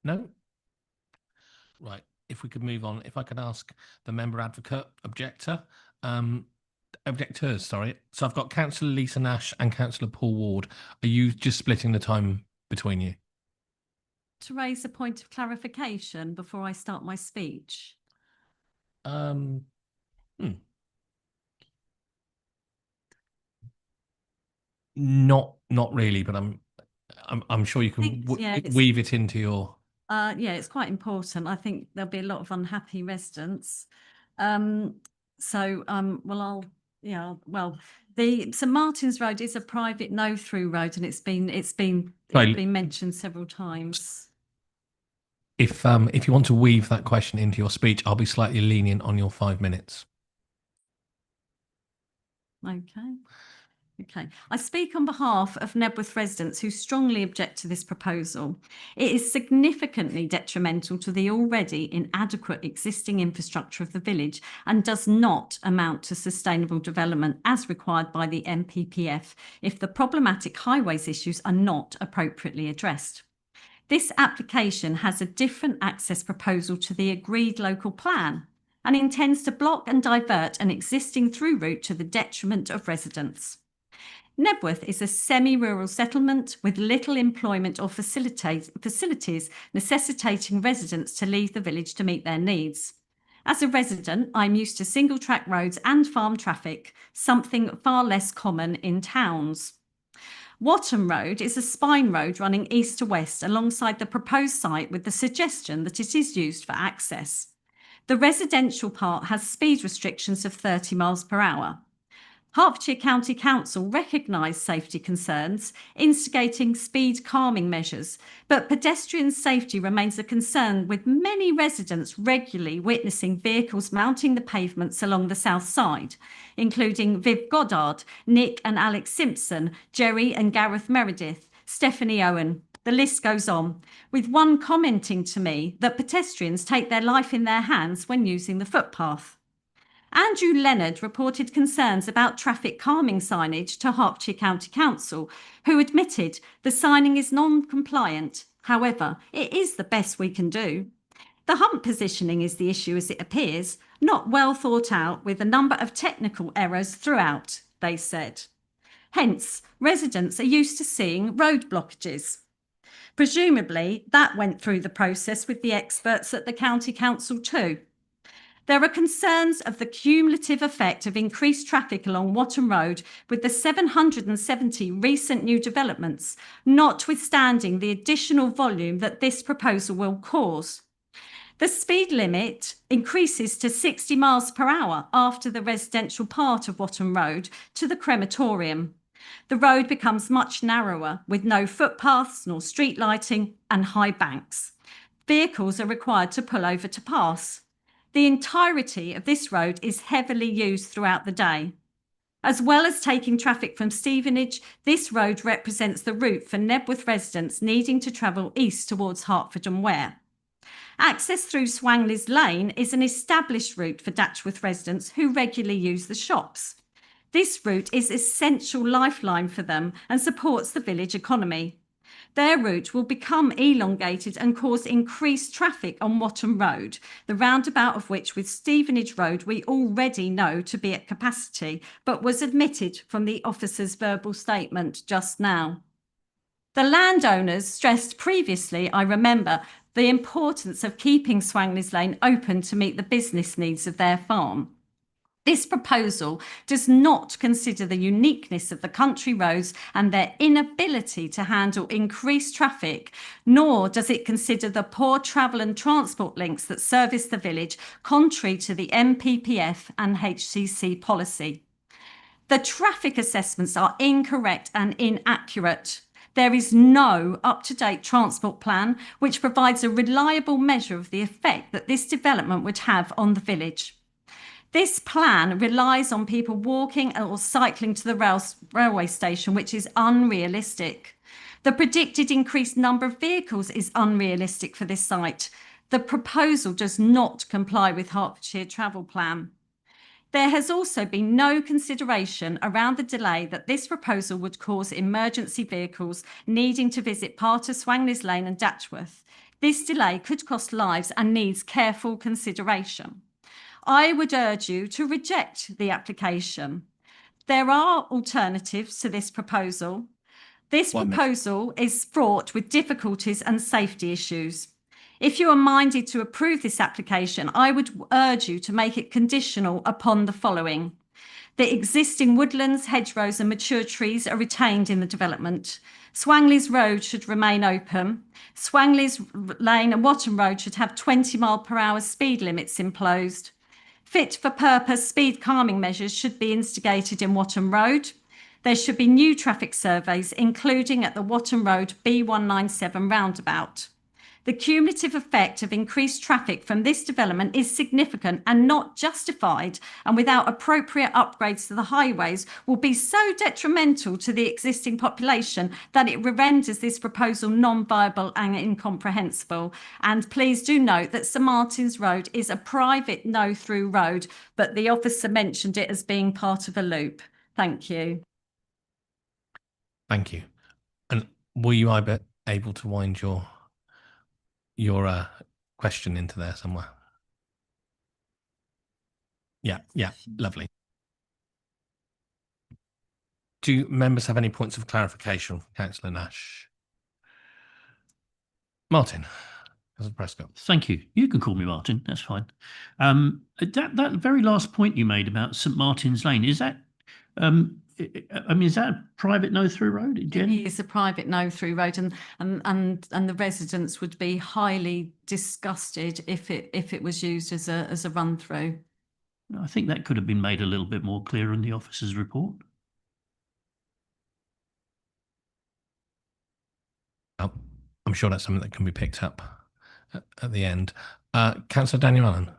No? Right. If we could move on, if I could ask the member advocate, objectors, sorry. So I've got Councillor Lisa Nash and Councillor Paul Ward. Are you just splitting the time between you? To raise a point of clarification before I start my speech. Not really, but I'm sure you can weave it into your. Yeah, it's quite important. I think there'll be a lot of unhappy residents. The St Martin's Road is a private no-through road, and it's been mentioned several times. If you want to weave that question into your speech, I'll be slightly lenient on your 5 minutes. Okay. I speak on behalf of Nebworth residents who strongly object to this proposal. It is significantly detrimental to the already inadequate existing infrastructure of the village and does not amount to sustainable development as required by the NPPF if the problematic highways issues are not appropriately addressed. This application has a different access proposal to the agreed local plan and intends to block and divert an existing through route to the detriment of residents. Nebworth is a semi-rural settlement with little employment or facilities necessitating residents to leave the village to meet their needs. As a resident, I'm used to single-track roads and farm traffic, something far less common in towns. Watton Road is a spine road running east to west alongside the proposed site with the suggestion that it is used for access. The residential part has speed restrictions of 30 miles per hour. Hertfordshire County Council recognised safety concerns, instigating speed calming measures, but pedestrian safety remains a concern, with many residents regularly witnessing vehicles mounting the pavements along the south side, including Viv Goddard, Nick and Alex Simpson, Jerry and Gareth Meredith, Stephanie Owen. The list goes on, with one commenting to me that pedestrians take their life in their hands when using the footpath. Andrew Leonard reported concerns about traffic calming signage to Hertfordshire County Council, who admitted the signing is non-compliant. However, it is the best we can do. The hump positioning is the issue as it appears, not well thought out, with a number of technical errors throughout, they said. Hence, residents are used to seeing road blockages. Presumably, that went through the process with the experts at the County Council too. There are concerns of the cumulative effect of increased traffic along Watton Road with the 770 recent new developments, notwithstanding the additional volume that this proposal will cause. The speed limit increases to 60 miles per hour after the residential part of Watton Road to the crematorium. The road becomes much narrower with no footpaths nor street lighting and high banks. Vehicles are required to pull over to pass. The entirety of this road is heavily used throughout the day. As well as taking traffic from Stevenage, this road represents the route for Nebworth residents needing to travel east towards Hertford and Ware. Access through Swangleys Lane is an established route for Datchworth residents who regularly use the shops. This route is an essential lifeline for them and supports the village economy. Their route will become elongated and cause increased traffic on Watton Road, the roundabout of which with Stevenage Road we already know to be at capacity, but was admitted from the officer's verbal statement just now. The landowners stressed previously, I remember, the importance of keeping Swangleys Lane open to meet the business needs of their farm. This proposal does not consider the uniqueness of the country roads and their inability to handle increased traffic, nor does it consider the poor travel and transport links that service the village, contrary to the NPPF and HCC policy. The traffic assessments are incorrect and inaccurate. There is no up-to-date transport plan which provides a reliable measure of the effect that this development would have on the village. This plan relies on people walking or cycling to the railway station, which is unrealistic. The predicted increased number of vehicles is unrealistic for this site. The proposal does not comply with Hertfordshire Travel Plan. There has also been no consideration around the delay that this proposal would cause emergency vehicles needing to visit part of Swangleys Lane and Datchworth. This delay could cost lives and needs careful consideration. I would urge you to reject the application. There are alternatives to this proposal. This proposal is fraught with difficulties and safety issues. If you are minded to approve this application, I would urge you to make it conditional upon the following. The existing woodlands, hedgerows and mature trees are retained in the development. Swangleys Road should remain open. Swangleys Lane and Watton Road should have 20-mile-per-hour speed limits imposed. Fit-for-purpose speed calming measures should be instigated in Watton Road. There should be new traffic surveys, including at the Watton Road B197 roundabout. The cumulative effect of increased traffic from this development is significant and not justified, and without appropriate upgrades to the highways will be so detrimental to the existing population that it renders this proposal non-viable and incomprehensible. And please do note that St Martin's Road is a private no-through road, but the officer mentioned it as being part of a loop. Thank you. Thank you. And were you able to wind your question into there somewhere? Yeah, lovely. Do members have any points of clarification from Councillor Nash? Martin, Councillor Prescott. Thank you. You can call me Martin. That's fine. That very last point you made about St Martin's Lane, is that is that a private no-through road? Jenny? It is a private no-through road, and the residents would be highly disgusted if it was used as a run-through. I think that could have been made a little bit more clear in the officer's report. Oh, I'm sure that's something that can be picked up at the end. Councillor Daniel Allen.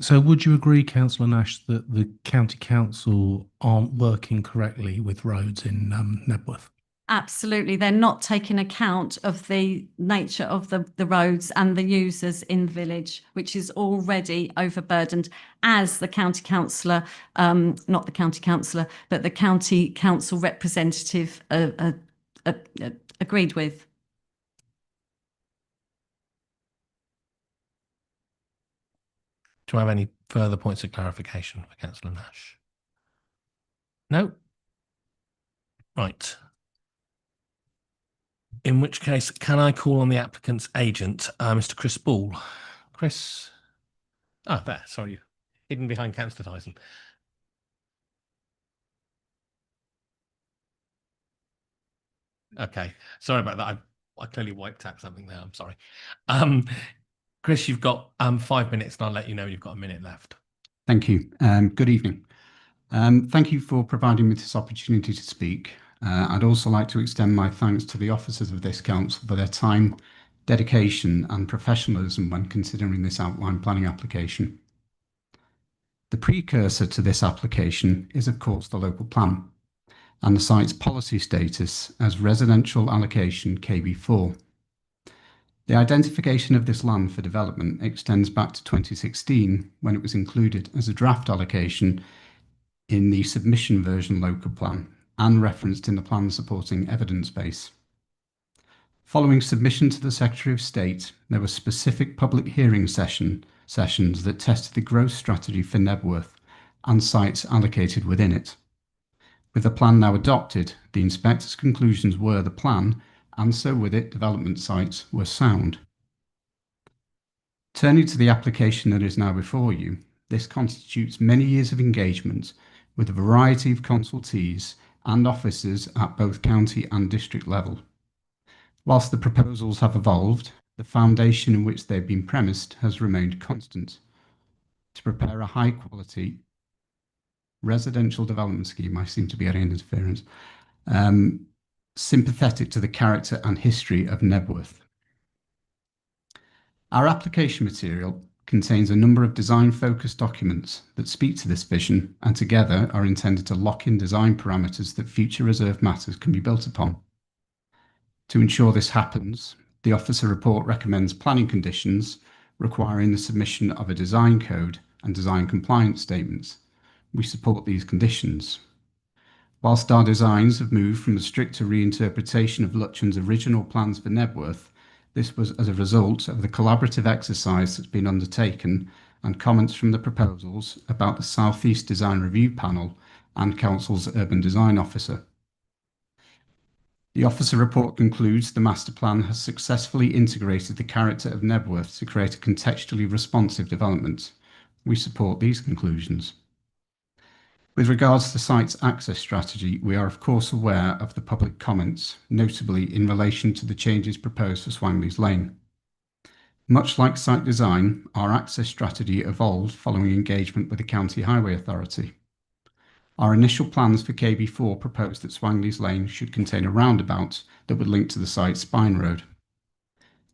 So would you agree, Councillor Nash, that the County Council aren't working correctly with roads in Knebworth? Absolutely. They're not taking account of the nature of the roads and the users in the village, which is already overburdened, as the county councillor, not the county councillor, but the county council representative agreed with. Do I have any further points of clarification for Councillor Nash? No? Right. In which case, can I call on the applicant's agent, Mr. Chris Ball? Chris? Oh, there, sorry, hidden behind Councillor Tyson. Okay, sorry about that. I clearly wiped out something there, I'm sorry. Chris, you've got 5 minutes and I'll let you know you've got a minute left. Thank you. Good evening. Thank you for providing me this opportunity to speak. I'd also like to extend my thanks to the officers of this council for their time, dedication and professionalism when considering this outline planning application. The precursor to this application is, of course, the local plan and the site's policy status as residential allocation KB4. The identification of this land for development extends back to 2016, when it was included as a draft allocation in the submission version local plan and referenced in the plan supporting evidence base. Following submission to the Secretary of State, there were specific public hearing sessions that tested the growth strategy for Knebworth and sites allocated within it. With the plan now adopted, the inspector's conclusions were the plan, and so with it, development sites were sound. Turning to the application that is now before you, This constitutes many years of engagement with a variety of consultees and officers at both county and district level. Whilst the proposals have evolved, the foundation in which they've been premised has remained constant: to prepare a high-quality residential development scheme. I seem to be getting interference. Sympathetic to the character and history of Knebworth. Our application material contains a number of design-focused documents that speak to this vision and together are intended to lock in design parameters that future reserved matters can be built upon. To ensure this happens, the officer report recommends planning conditions requiring the submission of a design code and design compliance statements. We support these conditions. Whilst our designs have moved from a stricter reinterpretation of Lutyens' original plans for Knebworth, this was as a result of the collaborative exercise that's been undertaken and comments from the proposals about the South East Design Review Panel and Council's Urban Design Officer. The officer report concludes the master plan has successfully integrated the character of Knebworth to create a contextually responsive development. We support these conclusions. With regards to the site's access strategy, we are of course aware of the public comments, notably in relation to the changes proposed for Swangley's Lane. Much like site design, our access strategy evolved following engagement with the County Highway Authority. Our initial plans for KB4 proposed that Swangley's Lane should contain a roundabout that would link to the site's spine road.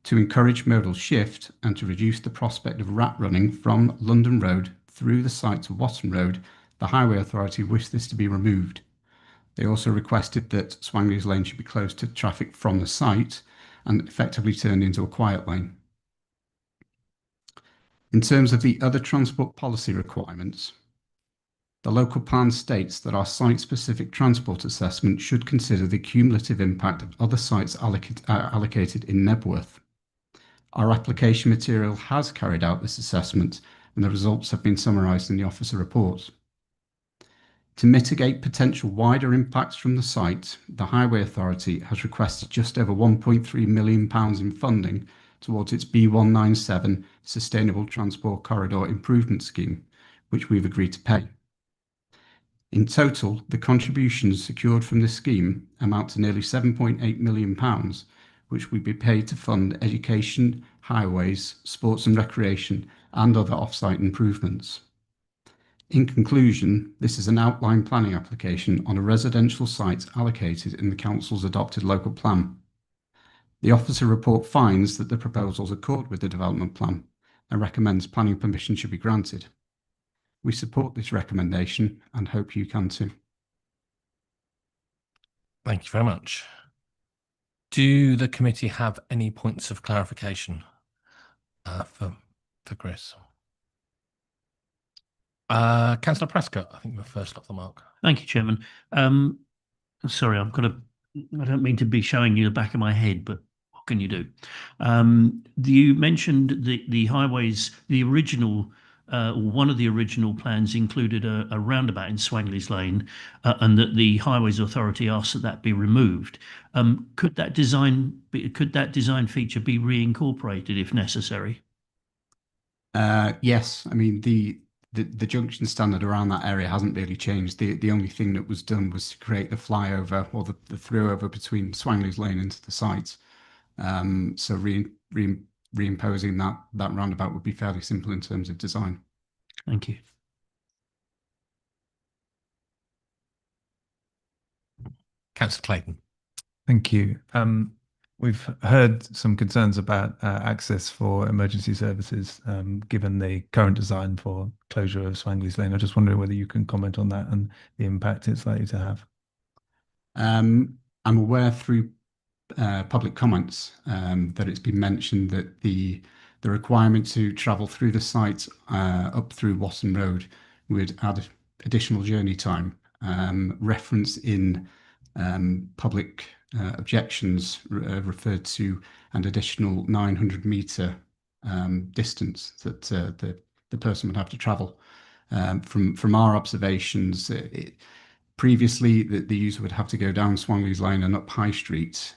To encourage modal shift and to reduce the prospect of rat running from London Road through the site to Watton Road, the Highway Authority wished this to be removed. They also requested that Swangley's Lane should be closed to traffic from the site and effectively turned into a quiet lane. In terms of the other transport policy requirements, the local plan states that our site-specific transport assessment should consider the cumulative impact of other sites allocated in Knebworth. Our application material has carried out this assessment and the results have been summarised in the officer report. To mitigate potential wider impacts from the site, the Highway Authority has requested just over £1.3 million in funding towards its B197 Sustainable Transport Corridor Improvement Scheme, which we've agreed to pay. In total, the contributions secured from this scheme amount to nearly £7.8 million, which will be paid to fund education, highways, sports and recreation, and other off-site improvements. In conclusion, this is an outline planning application on a residential site allocated in the Council's adopted local plan. The officer report finds that the proposals accord with the development plan and recommends planning permission should be granted. We support this recommendation and hope you can too. Thank you very much. Do the committee have any points of clarification for Chris? Councillor Prescott, I think we're first off the mark. Thank you, Chairman. Sorry, I don't mean to be showing you the back of my head, but what can you do? You mentioned the highways, the original, one of the original plans included a roundabout in Swangley's Lane, and that the Highways Authority asked that be removed. Could that design feature be reincorporated if necessary? Yes, I mean the junction standard around that area hasn't really changed. The only thing that was done was to create the flyover or the through-over between Swangley's Lane into the site. So reimposing that roundabout would be fairly simple in terms of design. Thank you. Councillor Clayton. Thank you. We've heard some concerns about access for emergency services, given the current design for closure of Swangley's Lane. I just wondering whether you can comment on that and the impact it's likely to have. I'm aware through public comments that it's been mentioned that the requirement to travel through the site up through Watton Road would add additional journey time. Reference in public objections referred to an additional 900 metre distance that the person would have to travel. From our observations, previously the user would have to go down Swangley's Lane and up High Street.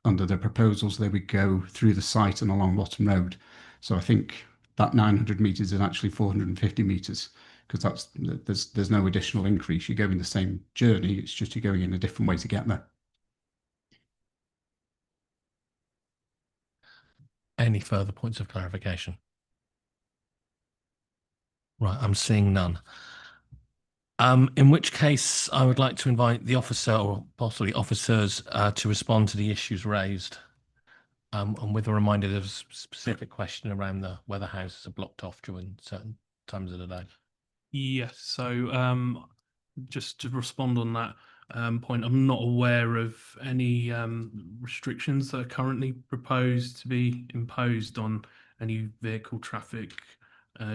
Under the proposals, they would go through the site and along Watton Road. So I think that 900 metres is actually 450 metres, because there's no additional increase. You're going the same journey, it's just you're going in a different way to get there. Any further points of clarification? Right, I'm seeing none. In which case, I would like to invite the officer or possibly officers to respond to the issues raised. And with a reminder, there's a specific question around whether houses are blocked off during certain times of the day. Yes, so just to respond on that point, I'm not aware of any restrictions that are currently proposed to be imposed on any vehicle traffic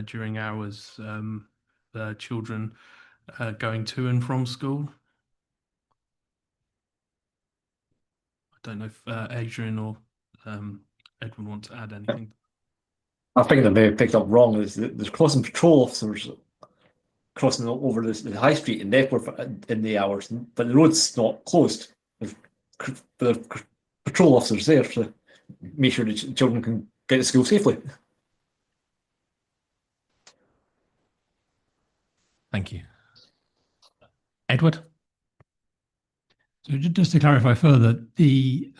during hours, children going to and from school. I don't know if Adrian or Edward want to add anything. I think they may have picked up wrong. There's crossing patrol officers crossing over the high street in Nepworth in the hours, but the road's not closed. There's patrol officers there to make sure the children can get to school safely. Thank you. Edward? So just to clarify further, the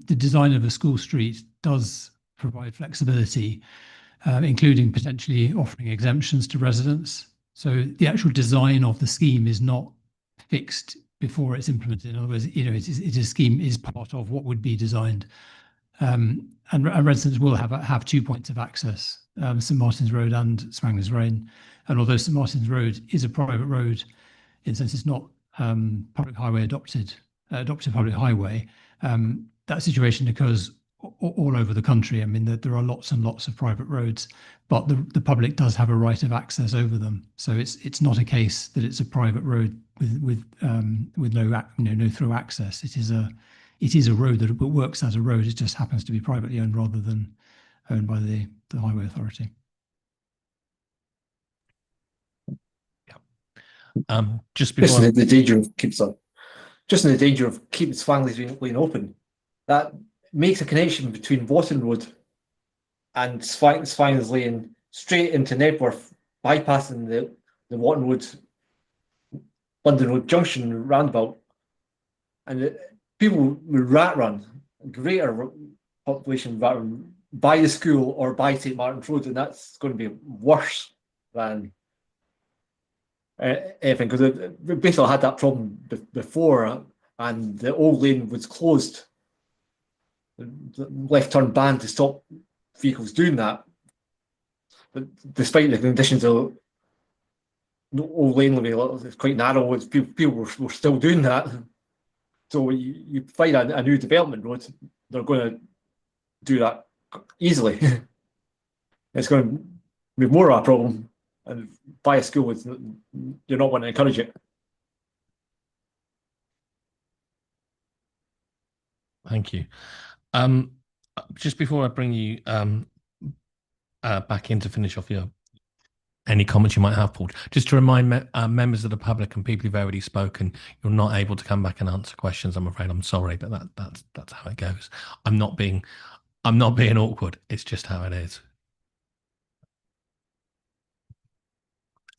design of a school street does provide flexibility, including potentially offering exemptions to residents. So the actual design of the scheme is not fixed before it's implemented. In other words, a scheme is part of what would be designed, and residents will have 2 points of access, St Martin's Road and Swangley's Lane. And although St Martin's Road is a private road, in a sense it's not public highway adopted public highway, that situation occurs all over the country. I mean, there are lots and lots of private roads, but the public does have a right of access over them. So it's not a case that it's a private road with no through access. It is a road that works as a road. It just happens to be privately owned rather than owned by the Highway Authority. Just before in the danger of keeping Swangley's Lane open, that makes a connection between Watton Road and Swangley's Lane straight into Nepworth, bypassing the Watton Road, London Road Junction roundabout, and people with rat run, greater population rat run by the school or by St Martin's Road, and that's going to be worse than anything, because we basically had that problem before, and the old lane was closed. The left turn banned to stop vehicles doing that. But despite the conditions of the old lane was quite narrow, people were still doing that. So you find a new development road, they're going to do that easily. It's going to be more of a problem. And by a school, you're not want to encourage it. Thank you. Just before I bring you back in to finish off any comments you might have, Paul, just to remind members of the public and people who've already spoken, you're not able to come back and answer questions. I'm afraid. I'm sorry, but that's how it goes. I'm not being awkward. It's just how it is.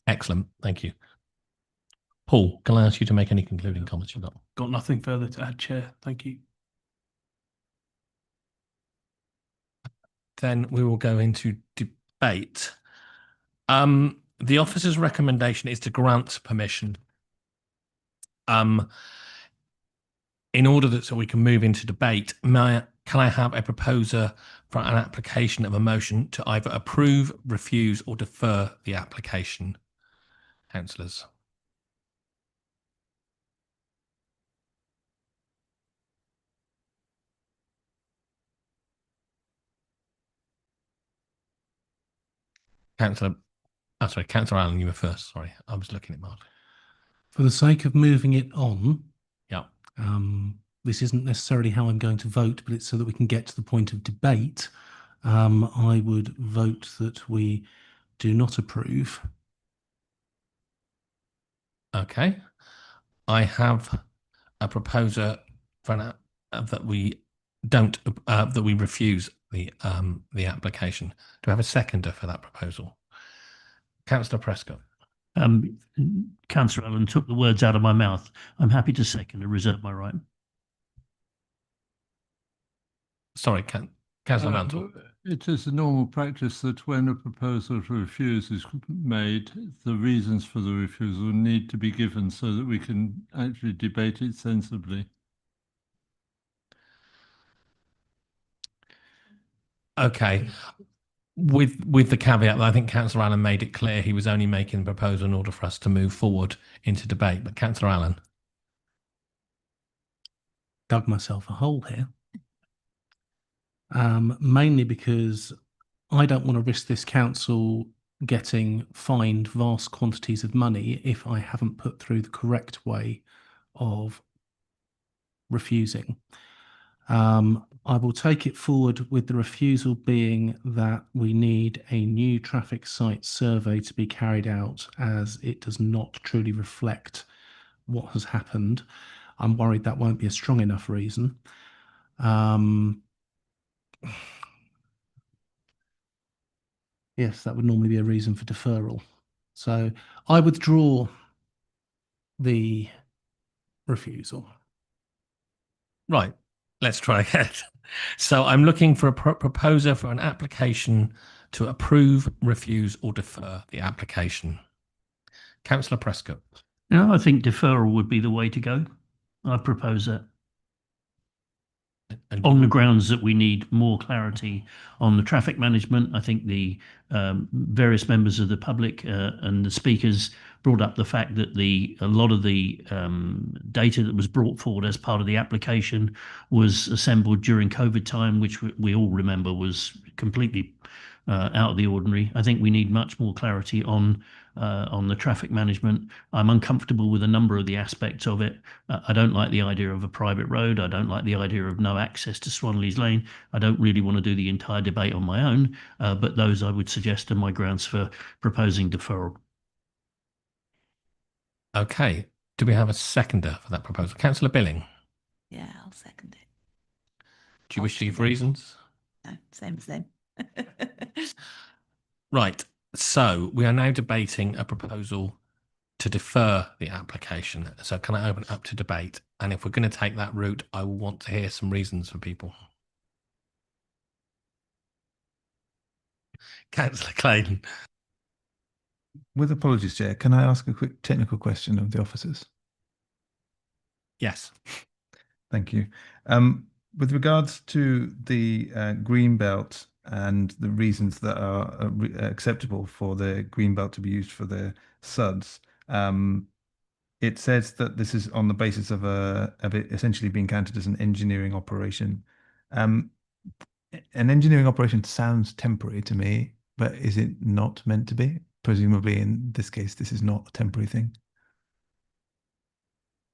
Excellent. Thank you. Paul, can I ask you to make any concluding comments you've got? Got nothing further to add, Chair. Thank you. Then we will go into debate. The officer's recommendation is to grant permission. In order that so we can move into debate, can I have a proposer for an application of a motion to either approve, refuse, or defer the application? Councillors. Councillor Allen, you were first. Sorry, I was looking at Mark. For the sake of moving it on, yeah. This isn't necessarily how I'm going to vote, but it's so that we can get to the point of debate. I would vote that we do not approve. Okay. I have a proposer for that we don't that we refuse the application. Do we have a seconder for that proposal? Councillor Prescott. Councillor Allen took the words out of my mouth. I'm happy to second and reserve my right. Sorry, Councillor Mantle. It is a normal practice that when a proposal to refuse is made, the reasons for the refusal need to be given so that we can actually debate it sensibly. Okay. With the caveat that I think Councillor Allen made it clear he was only making the proposal in order for us to move forward into debate. But Councillor Allen. Dug myself a hole here. Mainly because I don't want to risk this council getting fined vast quantities of money if I haven't put through the correct way of refusing. I will take it forward with the refusal being that we need a new traffic site survey to be carried out, as it does not truly reflect what has happened. I'm worried that won't be a strong enough reason. Yes, that would normally be a reason for deferral. So I withdraw the refusal. Right, let's try again. So I'm looking for a proposer for an application to approve, refuse or defer the application. Councillor Prescott. No, I think deferral would be the way to go. I propose that. On the grounds that we need more clarity on the traffic management. I think the various members of the public and the speakers brought up the fact that a lot of the data that was brought forward as part of the application was assembled during COVID time, which we all remember was completely out of the ordinary. I think we need much more clarity on the traffic management. I'm uncomfortable with a number of the aspects of it. I don't like the idea of a private road. I don't like the idea of no access to Swanleys Lane. I don't really want to do the entire debate on my own, but those I would suggest are my grounds for proposing deferral. Okay. Do we have a seconder for that proposal? Councillor Billing. Yeah, I'll second it. Do you wish to give reasons? No, same. Right. So we are now debating a proposal to defer the application. So can I open it up to debate? And if we're going to take that route, I will want to hear some reasons from people. Councillor Clayton. With apologies, Chair, can I ask a quick technical question of the officers? Yes. Thank you. With regards to the green belt and the reasons that are acceptable for the green belt to be used for the SUDs, it says that this is on the basis of it essentially being counted as an engineering operation. An engineering operation sounds temporary to me, but is it not meant to be? Presumably in this case, this is not a temporary thing.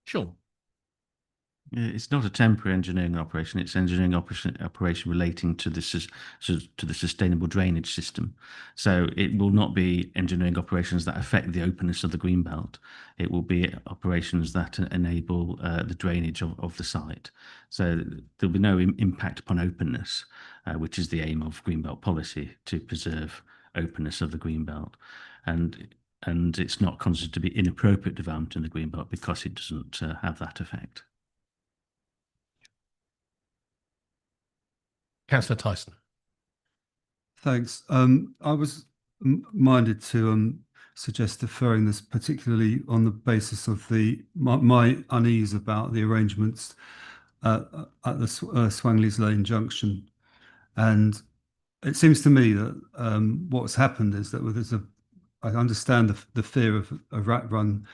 Sure. It's not a temporary engineering operation. It's engineering operation relating to the sustainable drainage system. So it will not be engineering operations that affect the openness of the green belt. It will be operations that enable the drainage of the site. So there'll be no impact upon openness, which is the aim of green belt policy, to preserve openness of the green belt. And it's not considered to be inappropriate development in the green belt because it doesn't have that effect. Councillor Tyson. Thanks. I was minded to suggest deferring this, particularly on the basis of my unease about the arrangements at the Swanleys Lane junction. And it seems to me that what's happened is that I understand the fear of a rat run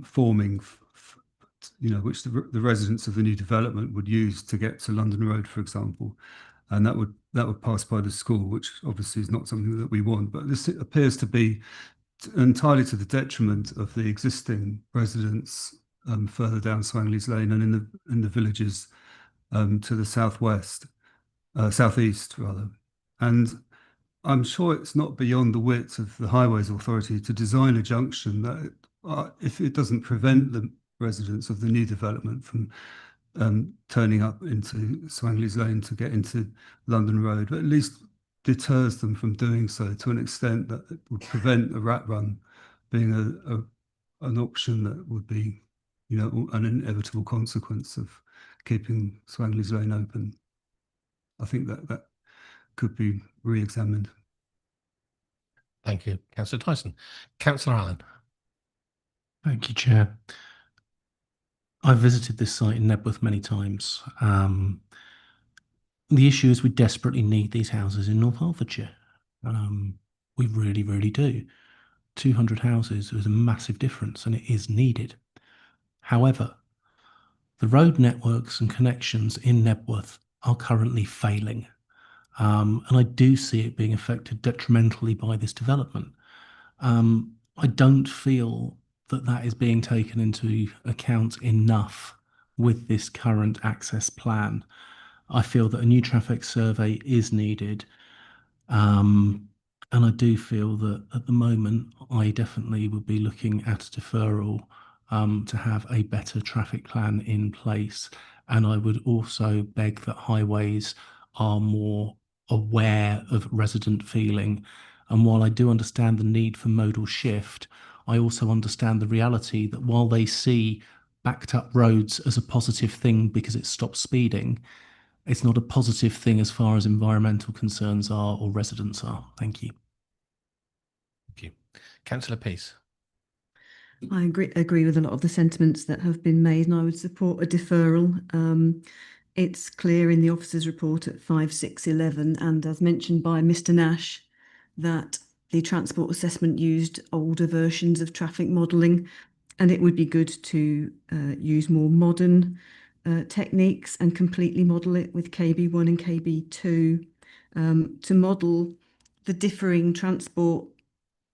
forming, which the residents of the new development would use to get to London Road, for example, and that would pass by the school, which obviously is not something that we want. But this appears to be entirely to the detriment of the existing residents further down Swanleys Lane and in the villages to the southeast rather. And I'm sure it's not beyond the wit of the Highways Authority to design a junction that, if it doesn't prevent the residents of the new development from turning up into Swangley's Lane to get into London Road, but at least deters them from doing so to an extent that it would prevent a rat run being an option that would be, you know, an inevitable consequence of keeping Swangley's Lane open. I think that could be re-examined. Thank you, Councillor Tyson. Councillor Allen. Thank you, Chair. I've visited this site in Nebworth many times. The issue is we desperately need these houses in North Hertfordshire. We really, really do. 200 houses is a massive difference and it is needed. However, the road networks and connections in Nebworth are currently failing. And I do see it being affected detrimentally by this development. I don't feel that that is being taken into account enough with this current access plan. I feel that a new traffic survey is needed. And I do feel that at the moment, I definitely would be looking at a deferral to have a better traffic plan in place. And I would also beg that highways are more aware of resident feeling. And while I do understand the need for modal shift, I also understand the reality that while they see backed up roads as a positive thing because it stops speeding, it's not a positive thing as far as environmental concerns are or residents are. Thank you. Thank you. Councillor Peace. I agree with a lot of the sentiments that have been made, and I would support a deferral. It's clear in the officer's report at 5.6.11, and as mentioned by Mr. Nash, that the transport assessment used older versions of traffic modelling, and it would be good to use more modern techniques and completely model it with KB1 and KB2 to model the differing transport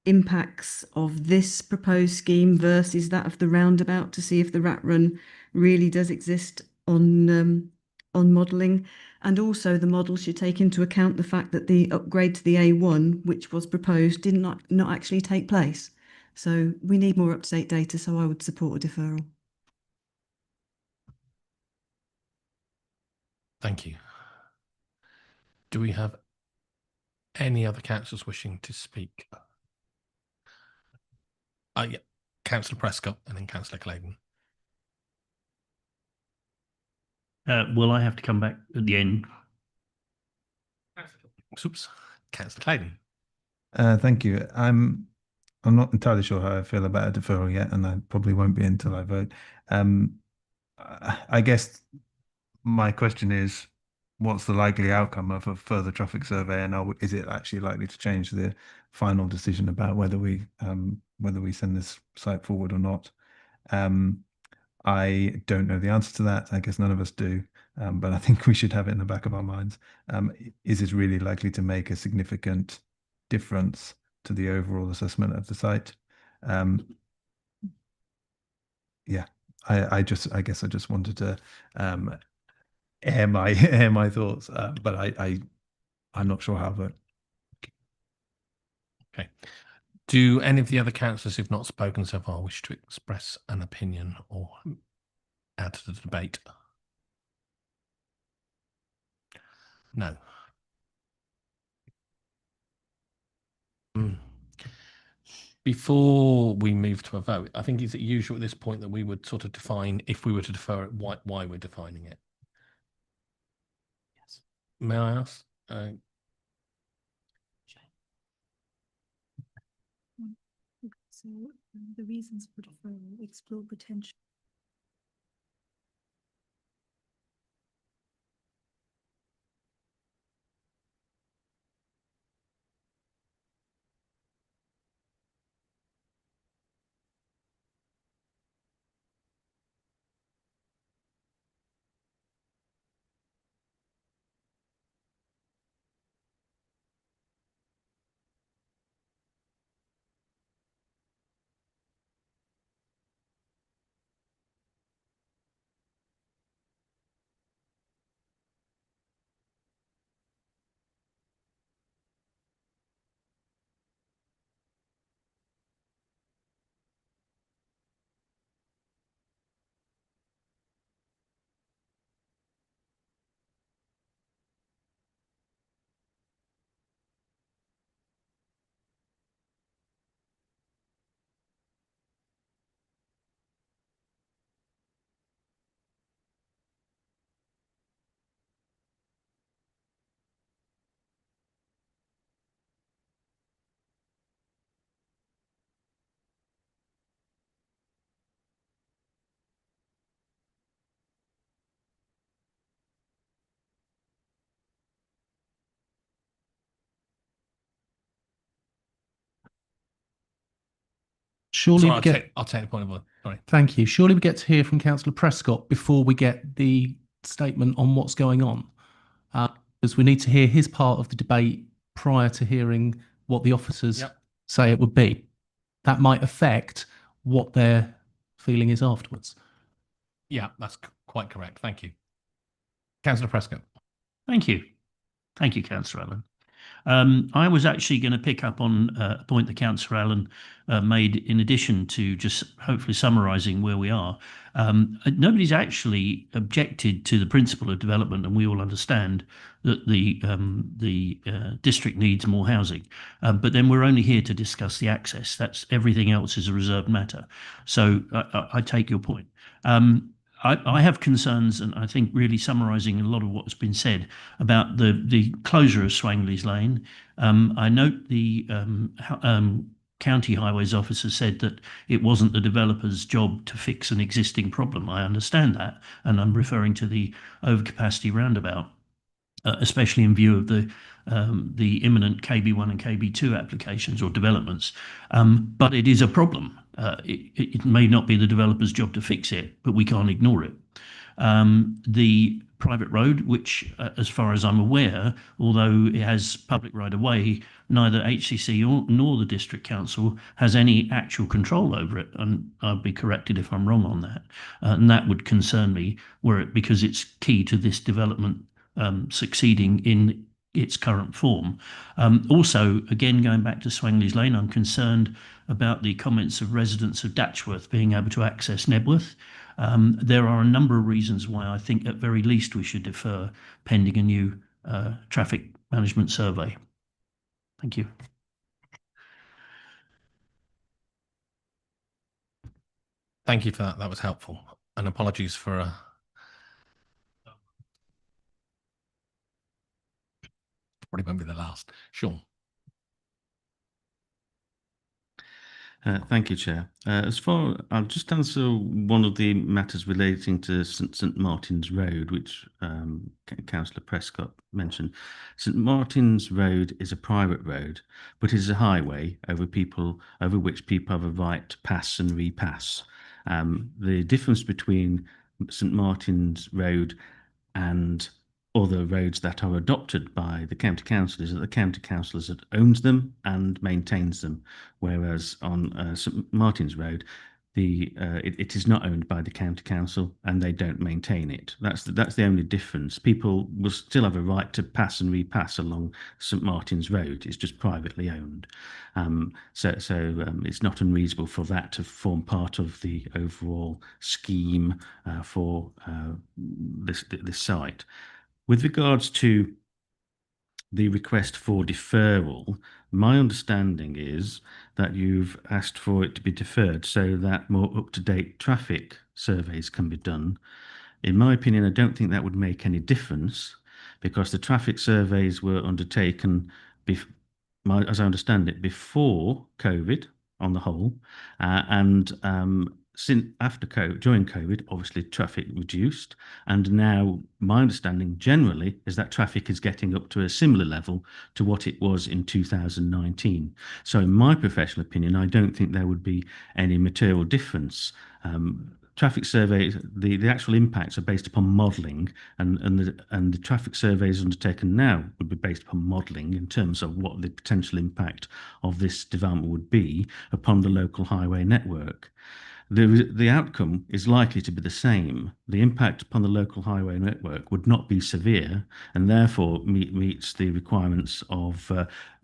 impacts of this proposed scheme versus that of the roundabout to see if the rat run really does exist on modelling. And also the model should take into account the fact that the upgrade to the A1, which was proposed, did not actually take place. So we need more up-to-date data, so I would support a deferral. Thank you. Do we have any other councillors wishing to speak? Yeah, Councillor Prescott and then Councillor Clayton. Will I have to come back at the end? Oops. Councillor Clayton. Thank you. I'm not entirely sure how I feel about a deferral yet, and I probably won't be until I vote. I guess my question is, what's the likely outcome of a further traffic survey, and is it actually likely to change the final decision about whether we send this site forward or not? I don't know the answer to that. I guess none of us do, but I think we should have it in the back of our minds. Is it really likely to make a significant difference to the overall assessment of the site? Yeah, I guess I just wanted to air my thoughts, but I'm not sure how to vote. Okay. Do any of the other councillors who've not spoken so far wish to express an opinion or add to the debate? No. Before we move to a vote, I think it's usual at this point that we would sort of define, if we were to defer it, why we're defining it. Yes. May I ask? So the reasons for deferral explore potential. Surely Sorry, we get. I'll take the point of order. Sorry. Thank you. Surely we get to hear from Councillor Prescott before we get the statement on what's going on, because we need to hear his part of the debate prior to hearing what the officers say it would be. That might affect what their feeling is afterwards. Yeah, that's quite correct. Thank you. Councillor Prescott. Thank you. Thank you, Councillor Allen. I was actually going to pick up on a point that Councillor Allen made in addition to just hopefully summarising where we are. Nobody's actually objected to the principle of development, and we all understand that the district needs more housing. But then we're only here to discuss the access. That's everything else is a reserved matter. So I take your point. I have concerns, and I think really summarising a lot of what's been said about the closure of Swangley's Lane. I note the county highways officer said that it wasn't the developer's job to fix an existing problem. I understand that, and I'm referring to the overcapacity roundabout, especially in view of the imminent KB1 and KB2 applications or developments. But it is a problem. It may not be the developer's job to fix it, but we can't ignore it. The private road, which, as far as I'm aware, although it has public right-of-way, neither HCC nor the District Council has any actual control over it. And I'll be corrected if I'm wrong on that. And that would concern me, because it's key to this development succeeding in its current form. Also, again, going back to Swangley's Lane, I'm concerned about the comments of residents of Datchworth being able to access Nebworth. There are a number of reasons why I think at very least we should defer pending a new traffic management survey. Thank you. Thank you for that. That was helpful. And apologies for probably won't be the last. Sean. Thank you, Chair. I'll just answer one of the matters relating to St Martin's Road, which Councillor Prescott mentioned. St Martin's Road is a private road, but it is a highway over which people have a right to pass and repass. The difference between St Martin's Road and other roads that are adopted by the county council is that the county council is that owns them and maintains them, whereas on St Martin's Road, it is not owned by the county council and they don't maintain it. That's the only difference. People will still have a right to pass and repass along St Martin's Road. It's just privately owned. So it's not unreasonable for that to form part of the overall scheme for this site. With regards to the request for deferral, my understanding is that you've asked for it to be deferred so that more up-to-date traffic surveys can be done. In my opinion, I don't think that would make any difference because the traffic surveys were undertaken, as I understand it, before COVID on the whole, during COVID, obviously traffic reduced, and now my understanding generally is that traffic is getting up to a similar level to what it was in 2019. So in my professional opinion, I don't think there would be any material difference. Traffic surveys, the actual impacts are based upon modelling, and the traffic surveys undertaken now would be based upon modelling in terms of what the potential impact of this development would be upon the local highway network. The outcome is likely to be the same. The impact upon the local highway network would not be severe and therefore meets the requirements of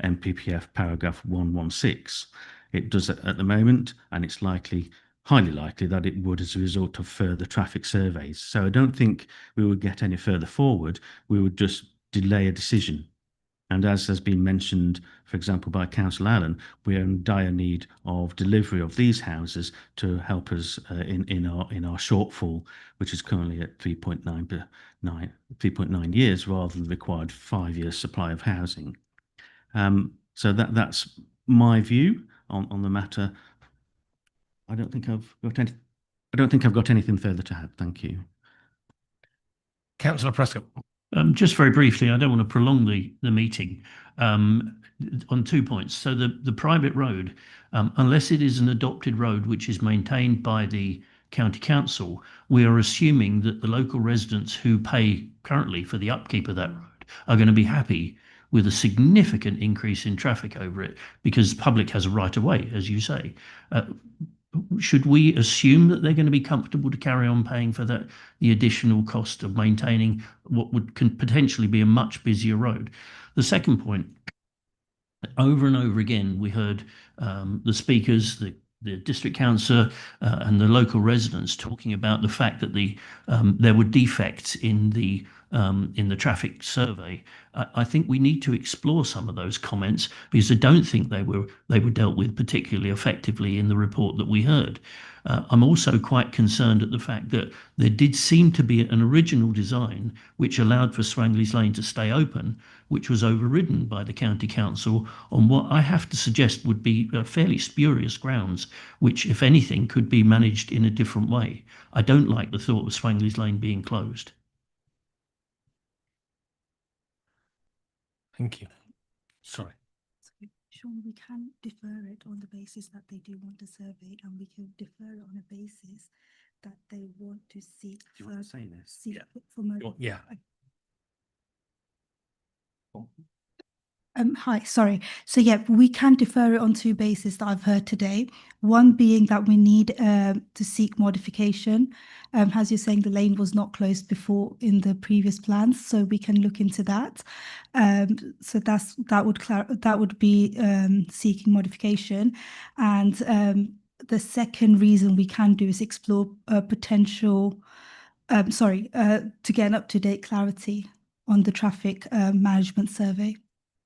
NPPF paragraph 116. It does at the moment, and it's highly likely that it would as a result of further traffic surveys. So I don't think we would get any further forward. We would just delay a decision. And as has been mentioned, for example, by Councillor Allen, we are in dire need of delivery of these houses to help us in our shortfall, which is currently at 3.9 years rather than the required 5 years supply of housing. So that's my view on the matter. I don't think I've got anything further to add. Thank you. Councillor Prescott. Just very briefly, I don't want to prolong the meeting on 2 points. So the private road, unless it is an adopted road which is maintained by the county council, we are assuming that the local residents who pay currently for the upkeep of that road are going to be happy with a significant increase in traffic over it, because the public has a right of way, as you say. Should we assume that they're going to be comfortable to carry on paying for that, the additional cost of maintaining what can potentially be a much busier road? The second point, over and over again, we heard the speakers, the district councillor and the local residents talking about the fact that there were defects in the traffic survey. I think we need to explore some of those comments, because I don't think they were dealt with particularly effectively in the report that we heard. I'm also quite concerned at the fact that there did seem to be an original design which allowed for Swangley's Lane to stay open, which was overridden by the county council on what I have to suggest would be fairly spurious grounds, which, if anything, could be managed in a different way. I don't like the thought of Swangley's Lane being closed. Thank you. Sorry. Sean, we can defer it on the basis that they do want a survey, and we can defer it on a basis that they want to seek. Do you want to say this? Seek for more. Yeah. Hi, sorry. So yeah, we can defer it on 2 bases that I've heard today. One being that we need to seek modification. As you're saying, the lane was not closed before in the previous plans, so we can look into that. So that would be seeking modification. And the second reason we can do is explore potential, to get an up-to-date clarity on the traffic management survey,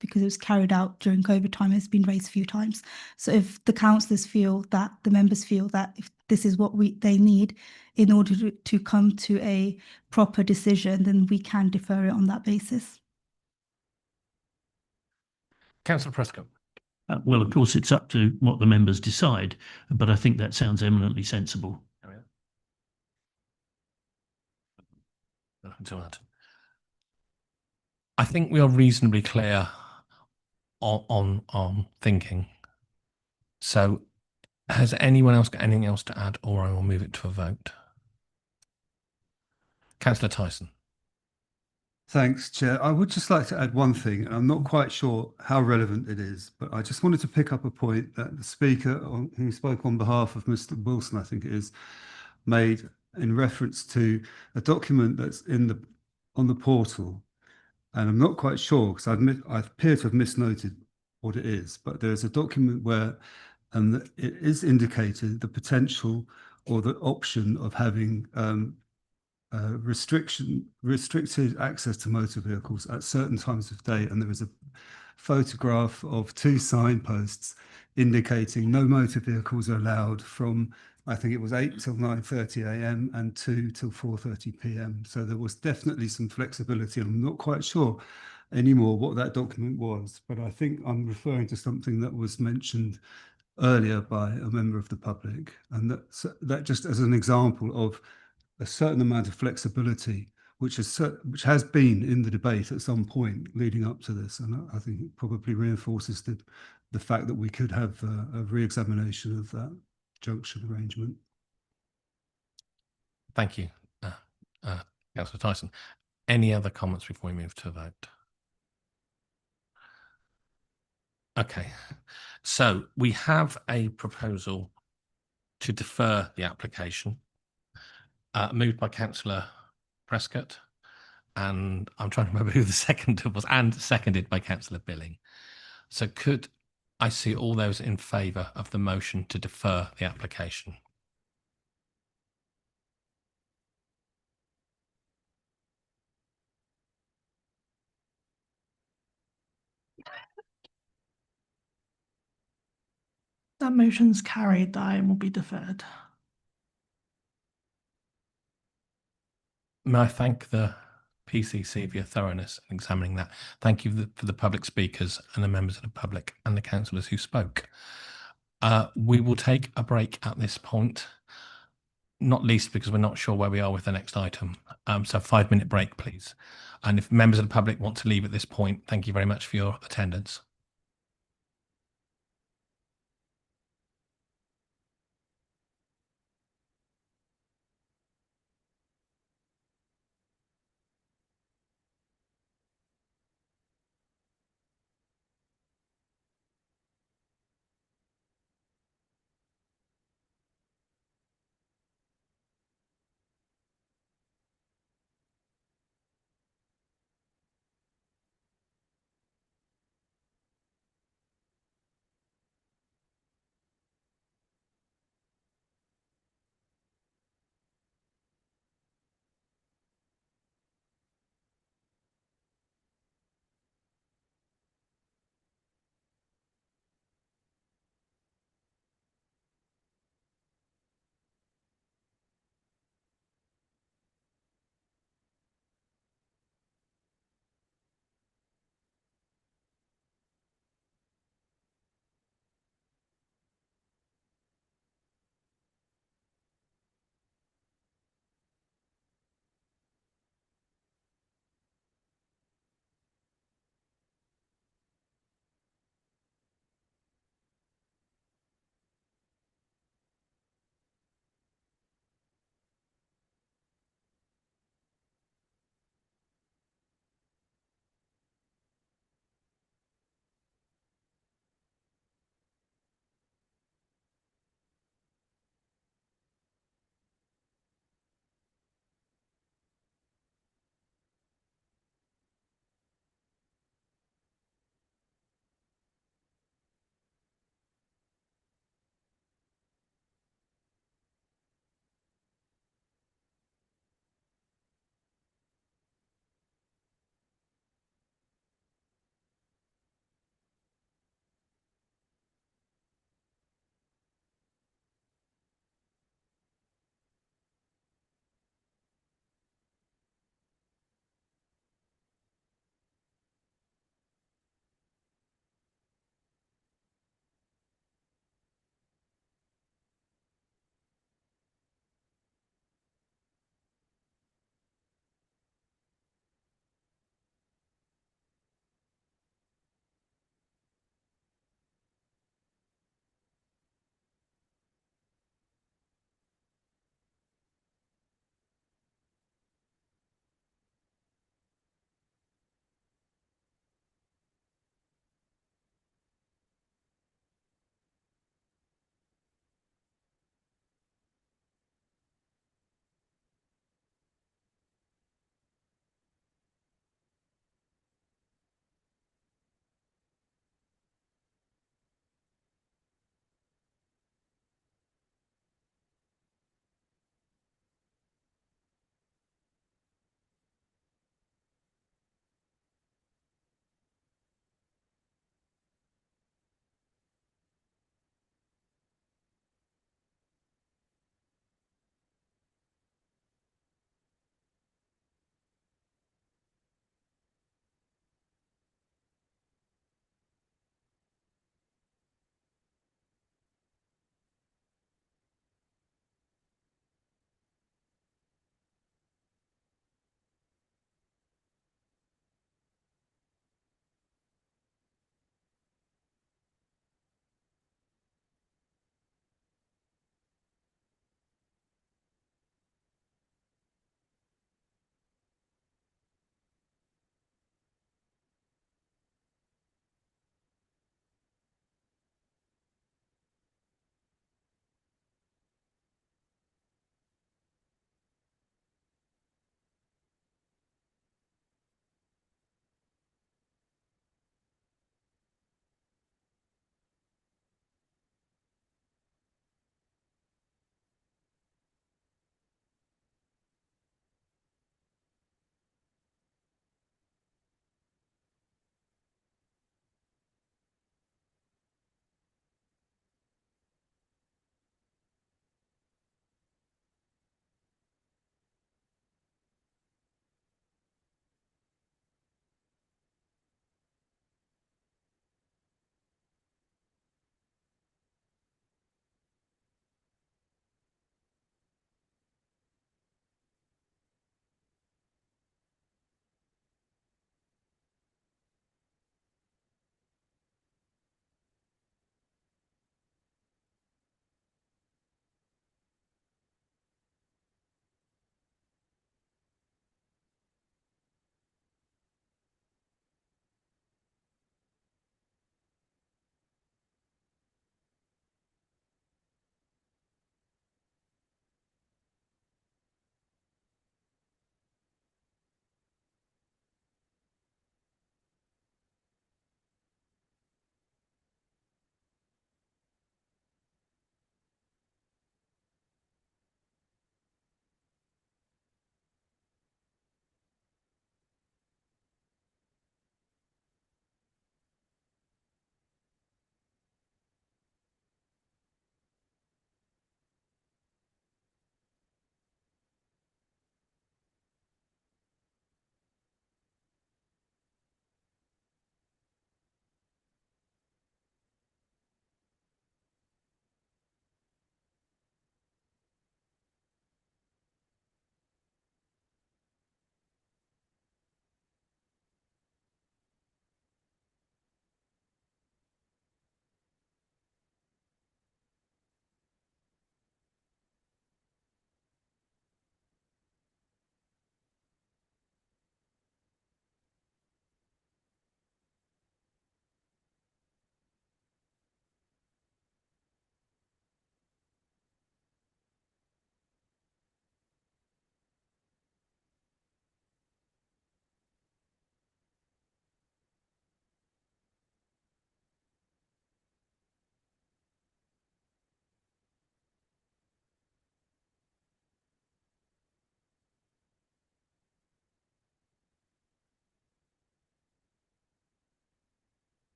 because it was carried out during COVID time. It's been raised a few times. So if the councillors feel that, the members feel that if this is what they need in order to come to a proper decision, then we can defer it on that basis. Councillor Prescott. Well, of course, it's up to what the members decide, but I think that sounds eminently sensible. I think we are reasonably clear on thinking. So has anyone else got anything else to add, or I will move it to a vote? Councillor Tyson. Thanks, Chair. I would just like to add one thing, and I'm not quite sure how relevant it is, but I just wanted to pick up a point that the speaker who spoke on behalf of Mr. Wilson, I think it is, made in reference to a document that's on the portal. And I'm not quite sure, because I appear to have misnoted what it is, but there's a document where it is indicated the potential or the option of having restricted access to motor vehicles at certain times of day. And there is a photograph of 2 signposts indicating no motor vehicles are allowed from, I think it was 8 till 9:30 a.m. and 2 till 4:30 p.m. So there was definitely some flexibility. I'm not quite sure anymore what that document was, but I think I'm referring to something that was mentioned earlier by a member of the public. And that just as an example of a certain amount of flexibility, which has been in the debate at some point leading up to this. And I think it probably reinforces the fact that we could have a re-examination of that junction arrangement. Thank you, Councillor Tyson. Any other comments before we move to a vote? Okay, so we have a proposal to defer the application, moved by Councillor Prescott, and I'm trying to remember who the seconder was, and seconded by Councillor Billing. So could I see all those in favour of the motion to defer the application? That motion's carried. That item will be deferred. May I thank the PCC for your thoroughness in examining that. Thank you for the public speakers and the members of the public and the councillors who spoke. We will take a break at this point. not least because we're not sure where we are with the next item. So 5-minute break, please. And if members of the public want to leave at this point, thank you very much for your attendance.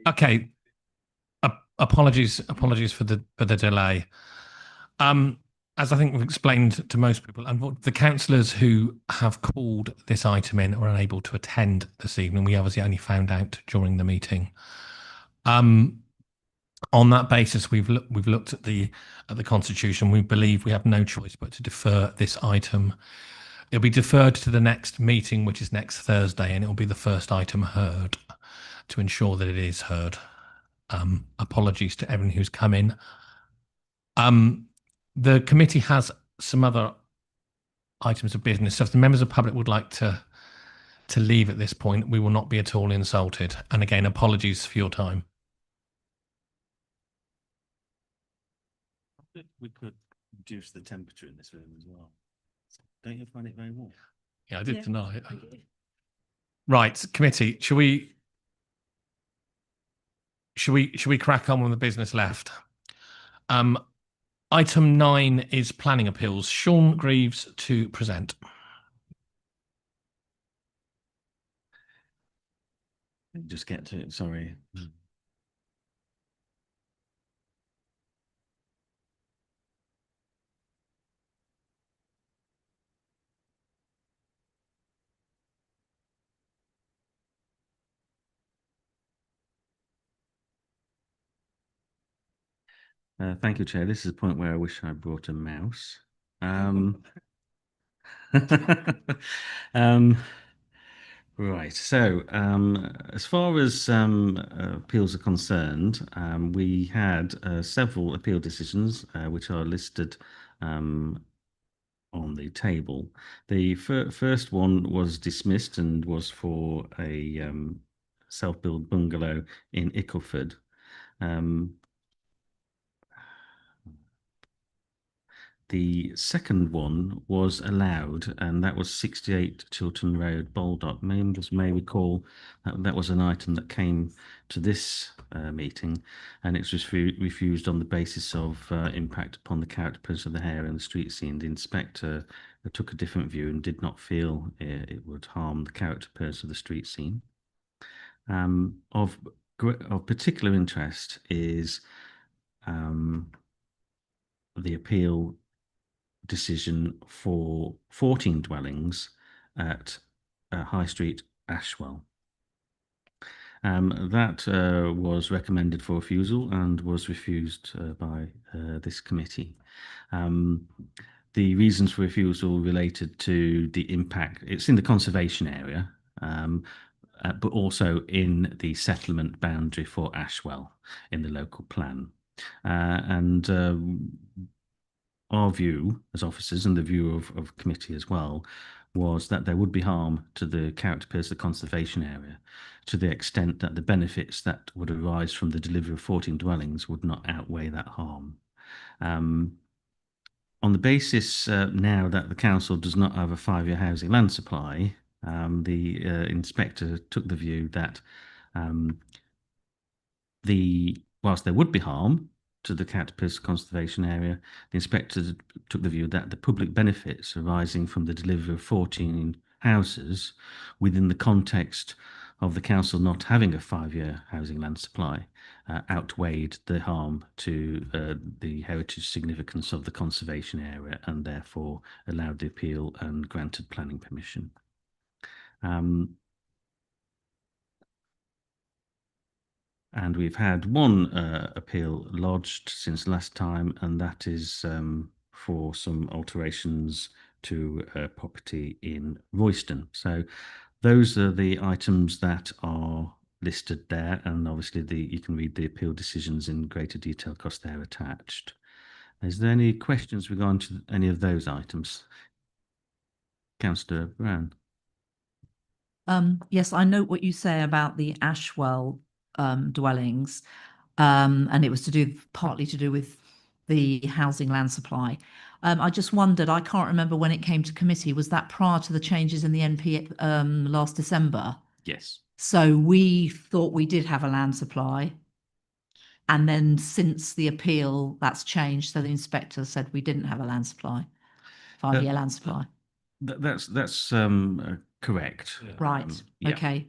Okay. Apologies for the delay. As I think we've explained to most people, and the councillors who have called this item in are unable to attend this evening. We obviously only found out during the meeting. On that basis, we've looked at the constitution. We believe we have no choice but to defer this item. It'll be deferred to the next meeting, which is next Thursday, and it will be the first item heard to ensure that it is heard. Apologies to everyone who's come in. The committee has some other items of business. So if the members of the public would like to leave at this point, we will not be at all insulted. And again, apologies for your time. We could reduce the temperature in this room as well. Don't you find it very warm? Yeah, I did tonight. Right, committee, should we crack on with the business left? Item 9 is planning appeals. Sean Greaves to present. Just get to it, sorry. Thank you, Chair. This is a point where I wish I brought a mouse. Right. So, as far as appeals are concerned, we had several appeal decisions which are listed on the table. The first one was dismissed and was for a self-built bungalow in Ickleford. The second one was allowed, and that was 68 Chiltern Road, Baldock. Members may recall that was an item that came to this meeting, and it was refused on the basis of impact upon the character of the area and the street scene. The inspector took a different view and did not feel it would harm the character of the street scene. Of particular interest is the appeal decision for 14 dwellings at High Street, Ashwell. That was recommended for refusal and was refused by this committee. The reasons for refusal related to the impact. It's in the conservation area, but also in the settlement boundary for Ashwell in the local plan. Our view as officers, and the view of committee as well, was that there would be harm to the character of the conservation area to the extent that the benefits that would arise from the delivery of 14 dwellings would not outweigh that harm. On the basis now that the council does not have a 5-year housing land supply, the inspector took the view that whilst there would be harm to the Caterpillar conservation area, the inspector took the view that the public benefits arising from the delivery of 14 houses within the context of the council not having a 5-year housing land supply outweighed the harm to the heritage significance of the conservation area, and therefore allowed the appeal and granted planning permission. And we've had one appeal lodged since last time, and that is for some alterations to a property in Royston. So those are the items that are listed there, and obviously you can read the appeal decisions in greater detail because they're attached. Is there any questions regarding to any of those items? Councillor Brown. Yes, I note what you say about the Ashwell dwellings, and it was partly to do with the housing land supply. I just wondered, I can't remember when it came to committee, was that prior to the changes in the NP last December? Yes. So we thought we did have a land supply, and then since the appeal that's changed, so the inspector said we didn't have a land supply, 5-year land supply. That's correct. Right. Yeah. Okay.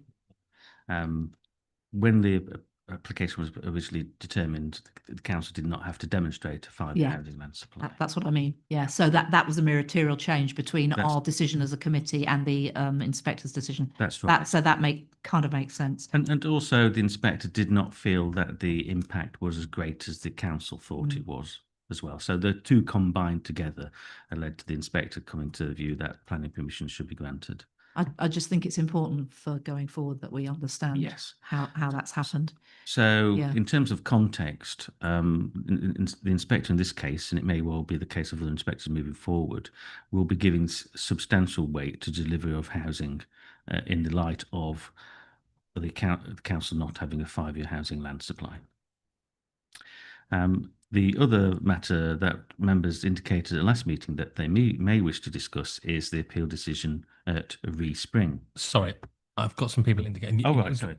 When the application was originally determined, the council did not have to demonstrate a 5-year Yeah. housing land supply. That's what I mean. Yeah. So that was a material change between That's- our decision as a committee and the inspector's decision. That's right. So that kind of makes sense. And also the inspector did not feel that the impact was as great as the council thought it was as well. So the two combined together led to the inspector coming to the view that planning permission should be granted. I just think it's important for going forward that we understand Yes. how that's happened. So Yeah. in terms of context, the inspector in this case, and it may well be the case of other inspectors moving forward, will be giving substantial weight to delivery of housing in the light of the council not having a 5-year housing land supply. The other matter that members indicated at the last meeting that they may wish to discuss is the appeal decision at Ree Spring. Sorry, I've got some people indicating. Oh, right, sorry.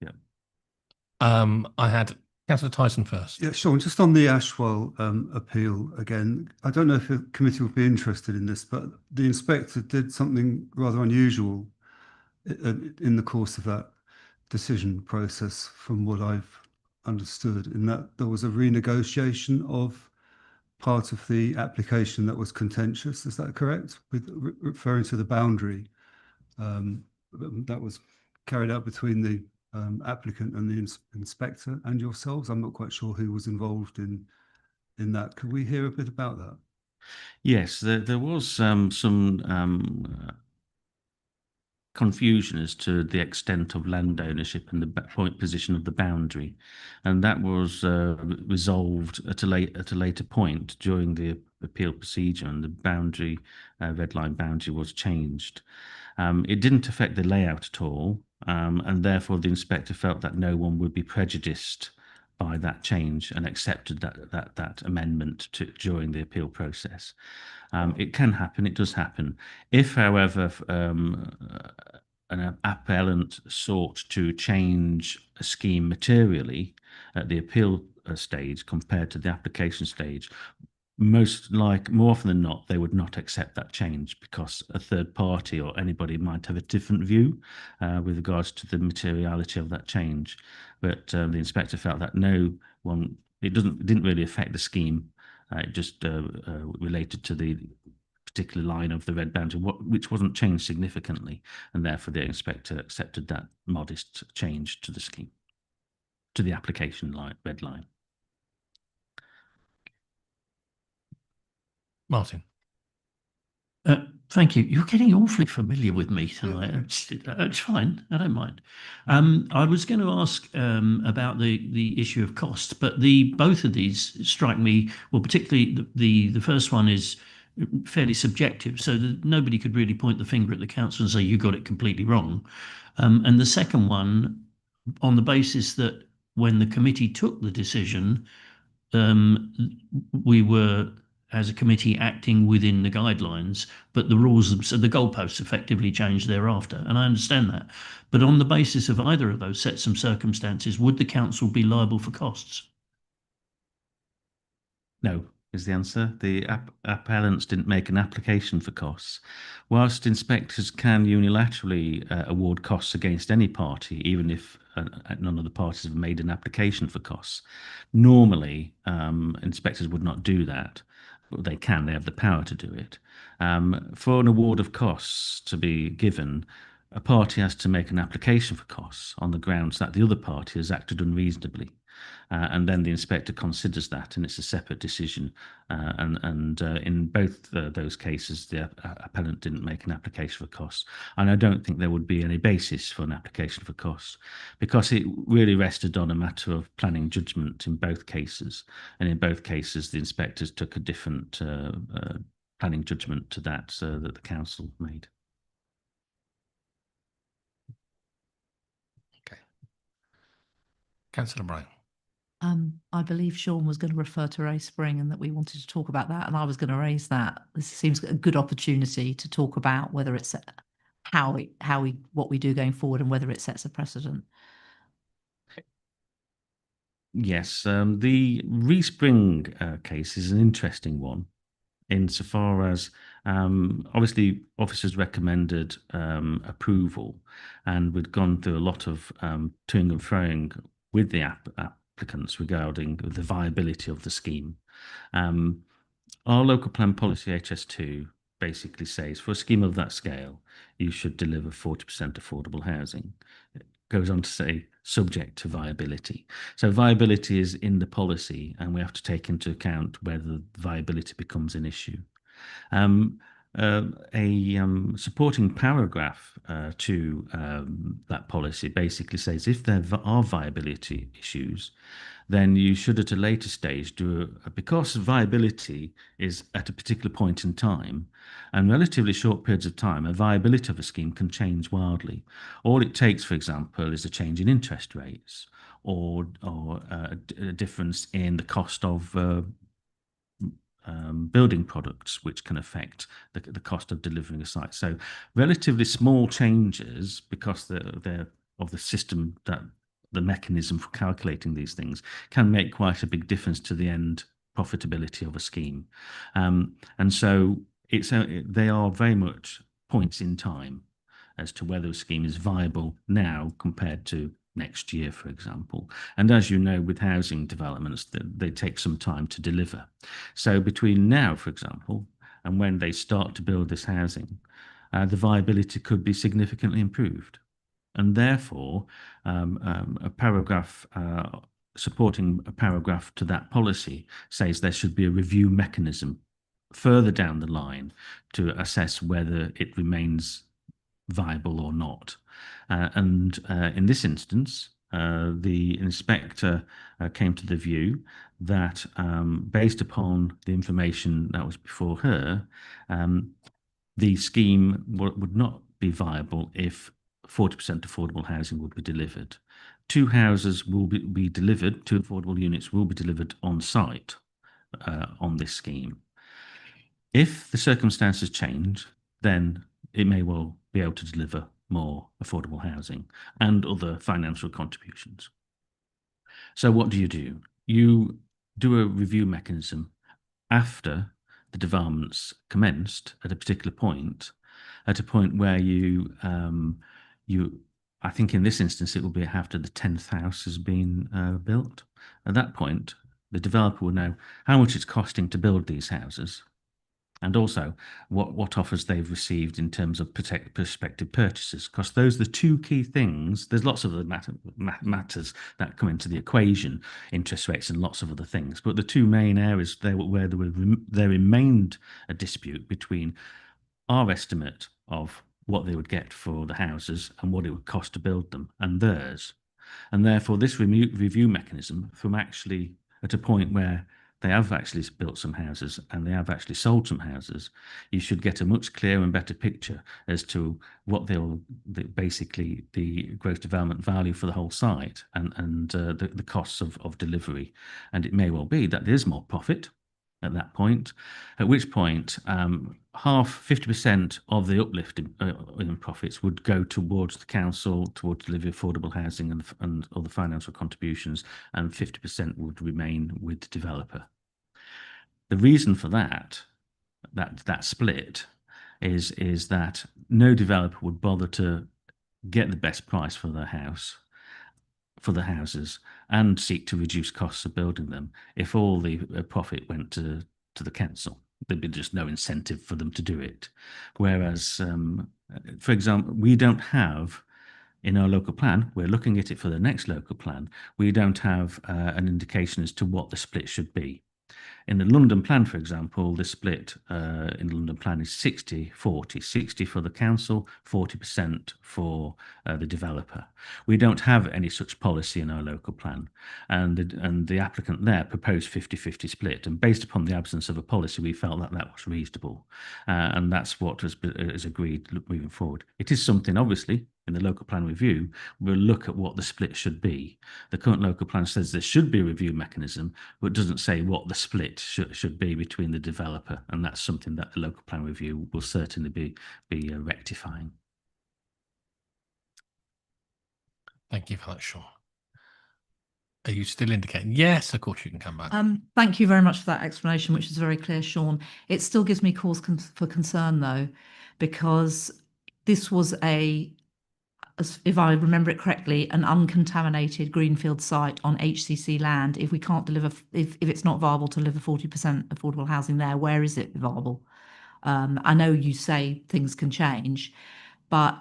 Yeah. I had Councillor Tyson first. Yeah, Sean, just on the Ashwell appeal again, I don't know if the committee would be interested in this, but the inspector did something rather unusual in the course of that decision process, from what I've understood, in that there was a renegotiation of part of the application that was contentious. Is that correct? With referring to the boundary that was carried out between the applicant and the inspector and yourselves. I'm not quite sure who was involved in that. Could we hear a bit about that? Yes, there was some confusion as to the extent of land ownership and the point position of the boundary, and that was resolved at a later point during the appeal procedure, and the boundary red line boundary was changed. It didn't affect the layout at all, and therefore the inspector felt that no one would be prejudiced by that change and accepted that amendment during the appeal process. It can happen, it does happen. If, however, an appellant sought to change a scheme materially at the appeal stage compared to the application stage, more often than not, they would not accept that change because a third party or anybody might have a different view with regards to the materiality of that change. But the inspector felt that it didn't really affect the scheme. It just related to the particular line of the red boundary, which wasn't changed significantly, and therefore the inspector accepted that modest change to the scheme, to the application red line. Martin. Thank you. You're getting awfully familiar with me tonight. It's fine. I don't mind. I was going to ask about the issue of cost, but both of these strike me. Well, particularly the first one is fairly subjective, so that nobody could really point the finger at the council and say you got it completely wrong. And the second one, on the basis that when the committee took the decision, we were, as a committee, acting within the guidelines, but the rules, so the goalposts effectively changed thereafter. And I understand that. But on the basis of either of those sets of circumstances, would the council be liable for costs? No, is the answer. The appellants didn't make an application for costs. Whilst inspectors can unilaterally award costs against any party, even if none of the parties have made an application for costs, normally inspectors would not do that. They can, they have the power to do it. For an award of costs to be given, a party has to make an application for costs on the grounds that the other party has acted unreasonably. And then the inspector considers that, and it's a separate decision. And in both those cases, the appellant didn't make an application for costs. And I don't think there would be any basis for an application for costs, because it really rested on a matter of planning judgment in both cases. And in both cases, the inspectors took a different planning judgment to that that the council made. Okay. Councillor Brown. I believe Sean was going to refer to Ree Spring and that we wanted to talk about that, and I was going to raise that. This seems a good opportunity to talk about whether it's what we do going forward and whether it sets a precedent. Yes, the Ree Spring case is an interesting one, insofar as obviously officers recommended approval, and we'd gone through a lot of toing and froing with the applicants regarding the viability of the scheme. Our local plan policy HS2 basically says for a scheme of that scale, you should deliver 40% affordable housing. It goes on to say subject to viability. So viability is in the policy, and we have to take into account whether viability becomes an issue. Supporting paragraph to that policy basically says if there are viability issues, then you should at a later stage because viability is at a particular point in time and relatively short periods of time, a viability of a scheme can change wildly. All it takes, for example, is a change in interest rates or a difference in the cost of building products, which can affect the cost of delivering a site. So relatively small changes, because they're of the system, that the mechanism for calculating these things, can make quite a big difference to the end profitability of a scheme. And so they are very much points in time as to whether a scheme is viable now compared to next year, for example. And as you know, with housing developments, they take some time to deliver. So between now, for example, and when they start to build this housing, the viability could be significantly improved. And therefore, a paragraph supporting a paragraph to that policy says there should be a review mechanism further down the line to assess whether it remains viable or not. In this instance, the inspector came to the view that based upon the information that was before her, the scheme would not be viable if 40% affordable housing would be delivered. 2 houses will be delivered, 2 affordable units will be delivered on site on this scheme. If the circumstances change, then it may well be able to deliver more affordable housing and other financial contributions. So what do? You do a review mechanism after the development's commenced at a particular point, at a point where I think in this instance, it will be after the 10th house has been built. At that point, the developer will know how much it's costing to build these houses, and also what offers they've received in terms of prospective purchases, because those are the 2 key things. There's lots of other matters that come into the equation, interest rates and lots of other things, but the 2 main areas where there remained a dispute between our estimate of what they would get for the houses and what it would cost to build them, and theirs. And therefore, this review mechanism, from actually at a point where they have actually built some houses and they have actually sold some houses, you should get a much clearer and better picture as to what basically the gross development value for the whole site and the costs of delivery. And it may well be that there's more profit at that point, at which point 50% of the uplift in profits would go towards the council, towards delivery of affordable housing and other financial contributions, and 50% would remain with the developer. The reason for that split is that no developer would bother to get the best price for their house, for the houses, and seek to reduce costs of building them if all the profit went to the council. There'd be just no incentive for them to do it. Whereas, for example, we don't have in our local plan, we're looking at it for the next local plan, we don't have an indication as to what the split should be. In the London plan, for example, the split in the London plan is 60-40, 60 for the council, 40% for the developer. We don't have any such policy in our local plan, and the applicant there proposed 50-50 split, and based upon the absence of a policy, we felt that was reasonable, and that's what is agreed moving forward. It is something, obviously, in the local plan review, we'll look at what the split should be. The current local plan says there should be a review mechanism, but doesn't say what the split should be between the developer, and that's something that the local plan review will certainly be rectifying. Thank you for that, Sean. Are you still indicating? Yes, of course you can come back. Thank you very much for that explanation, which is very clear, Sean. It still gives me cause for concern, though, because this was a if I remember it correctly, an uncontaminated greenfield site on HCC land. If we can't deliver, if it's not viable to deliver 40% affordable housing there, where is it viable? I know you say things can change, but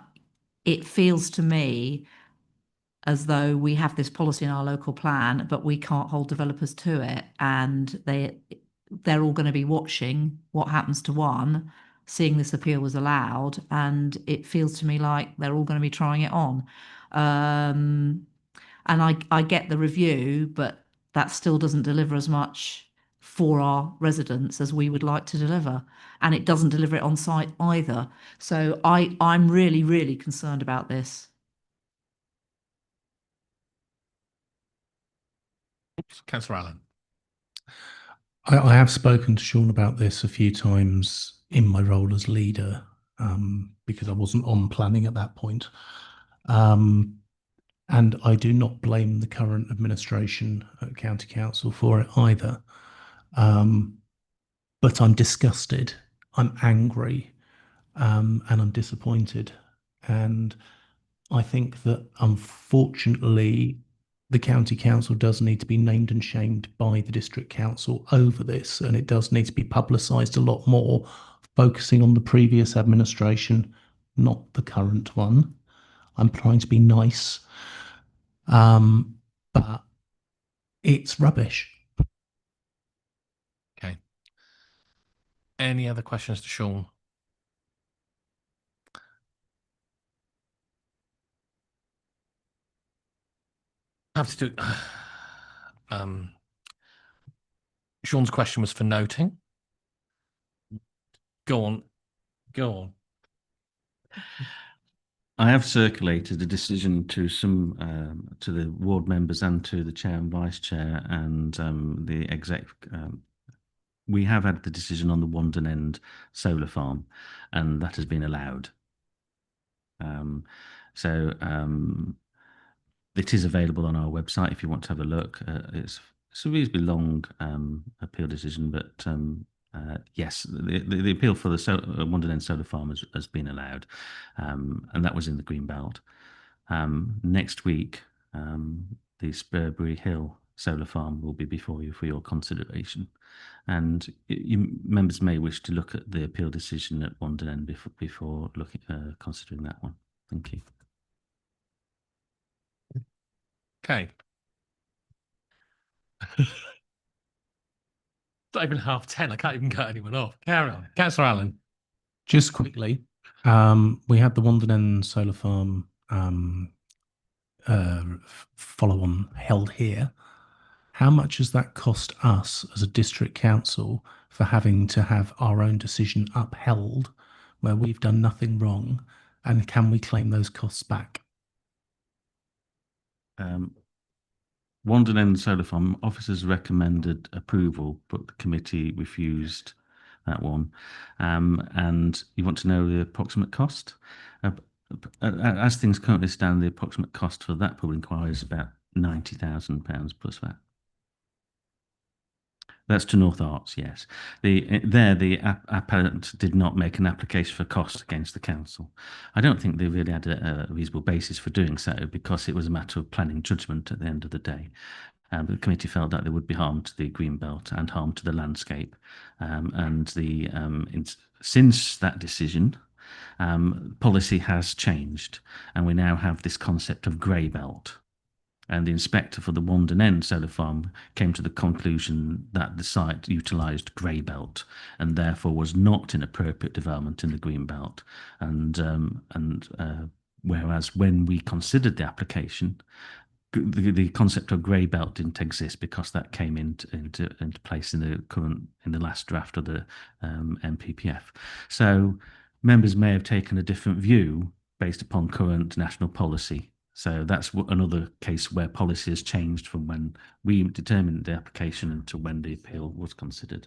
it feels to me as though we have this policy in our local plan, but we can't hold developers to it, and they're all going to be watching what happens to one, seeing this appeal was allowed, and it feels to me like they're all going to be trying it on. And I get the review, but that still doesn't deliver as much for our residents as we would like to deliver, and it doesn't deliver it on site either. So I'm really, really concerned about this. Councillor Allen. I have spoken to Sean about this a few times in my role as leader, because I wasn't on planning at that point. And I do not blame the current administration at County Council for it either. But I'm disgusted, I'm angry, and I'm disappointed. And I think that unfortunately, the County Council does need to be named and shamed by the District Council over this, and it does need to be publicised a lot more, focusing on the previous administration, not the current one. I'm trying to be nice, but it's rubbish. Okay. Any other questions to Sean? I have to do. Sean's question was for noting. Go on. Go on. I have circulated a decision to some to the ward members and to the chair and vice chair and the exec. We have had the decision on the Wandon End solar farm, and that has been allowed. It is available on our website if you want to have a look. It's a reasonably long appeal decision, but yes, the appeal for the Wandon End solar farm has been allowed, and that was in the Green Belt. Next week, the Spurbury Hill solar farm will be before you for your consideration, and members may wish to look at the appeal decision at Wandon End before considering that one. Thank you. Okay. It's not even 10:30. I can't even cut anyone off. Carry on. Councillor Allen. Just quickly, we had the Wandon End solar farm follow-on held here. How much has that cost us as a district council for having to have our own decision upheld where we've done nothing wrong, and can we claim those costs back? Wandon End solar farm officers recommended approval, but the committee refused that one. And you want to know the approximate cost? As things currently stand, the approximate cost for that public inquiry is about £90,000 plus VAT. That's to North Arts, yes. The appellant did not make an application for cost against the council. I don't think they really had a reasonable basis for doing so, because it was a matter of planning judgment at the end of the day. The committee felt that there would be harm to the green belt and harm to the landscape. Since that decision, policy has changed, and we now have this concept of grey belt. And the inspector for the Wandon End solar farm came to the conclusion that the site utilised grey belt and therefore was not an appropriate development in the green belt. Whereas when we considered the application, the concept of grey belt didn't exist, because that came into place in the last draft of the NPPF. So members may have taken a different view based upon current national policy. So that's another case where policy has changed from when we determined the application to when the appeal was considered.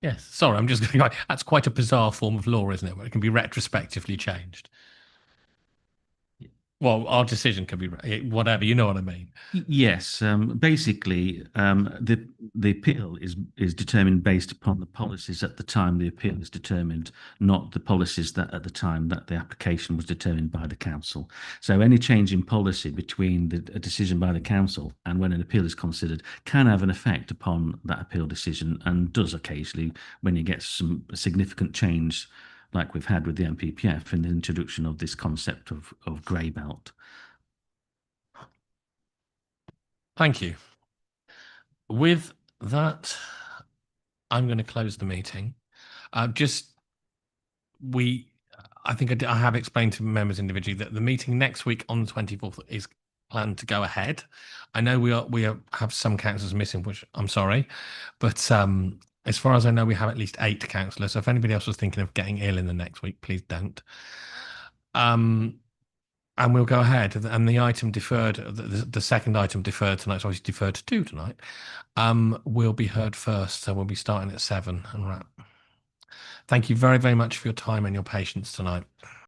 Yes, sorry, I'm just going. That's quite a bizarre form of law, isn't it? Where it can be retrospectively changed. Well, our decision could be whatever, you know what I mean. Yes, basically, the appeal is determined based upon the policies at the time the appeal is determined, not the policies that at the time that the application was determined by the council. So any change in policy between a decision by the council and when an appeal is considered can have an effect upon that appeal decision, and does occasionally when you get some significant change, like we've had with the NPPF and the introduction of this concept of grey belt. Thank you. With that, I'm going to close the meeting. I think I have explained to members individually that the meeting next week on the 24th is planned to go ahead. I know we have some councillors missing, which I'm sorry, but as far as I know, we have at least 8 councillors. So if anybody else was thinking of getting ill in the next week, please don't. And we'll go ahead. And the item deferred, the second item deferred tonight, so obviously deferred to 2 tonight, will be heard first. So we'll be starting at 7 and wrap. Thank you very, very much for your time and your patience tonight.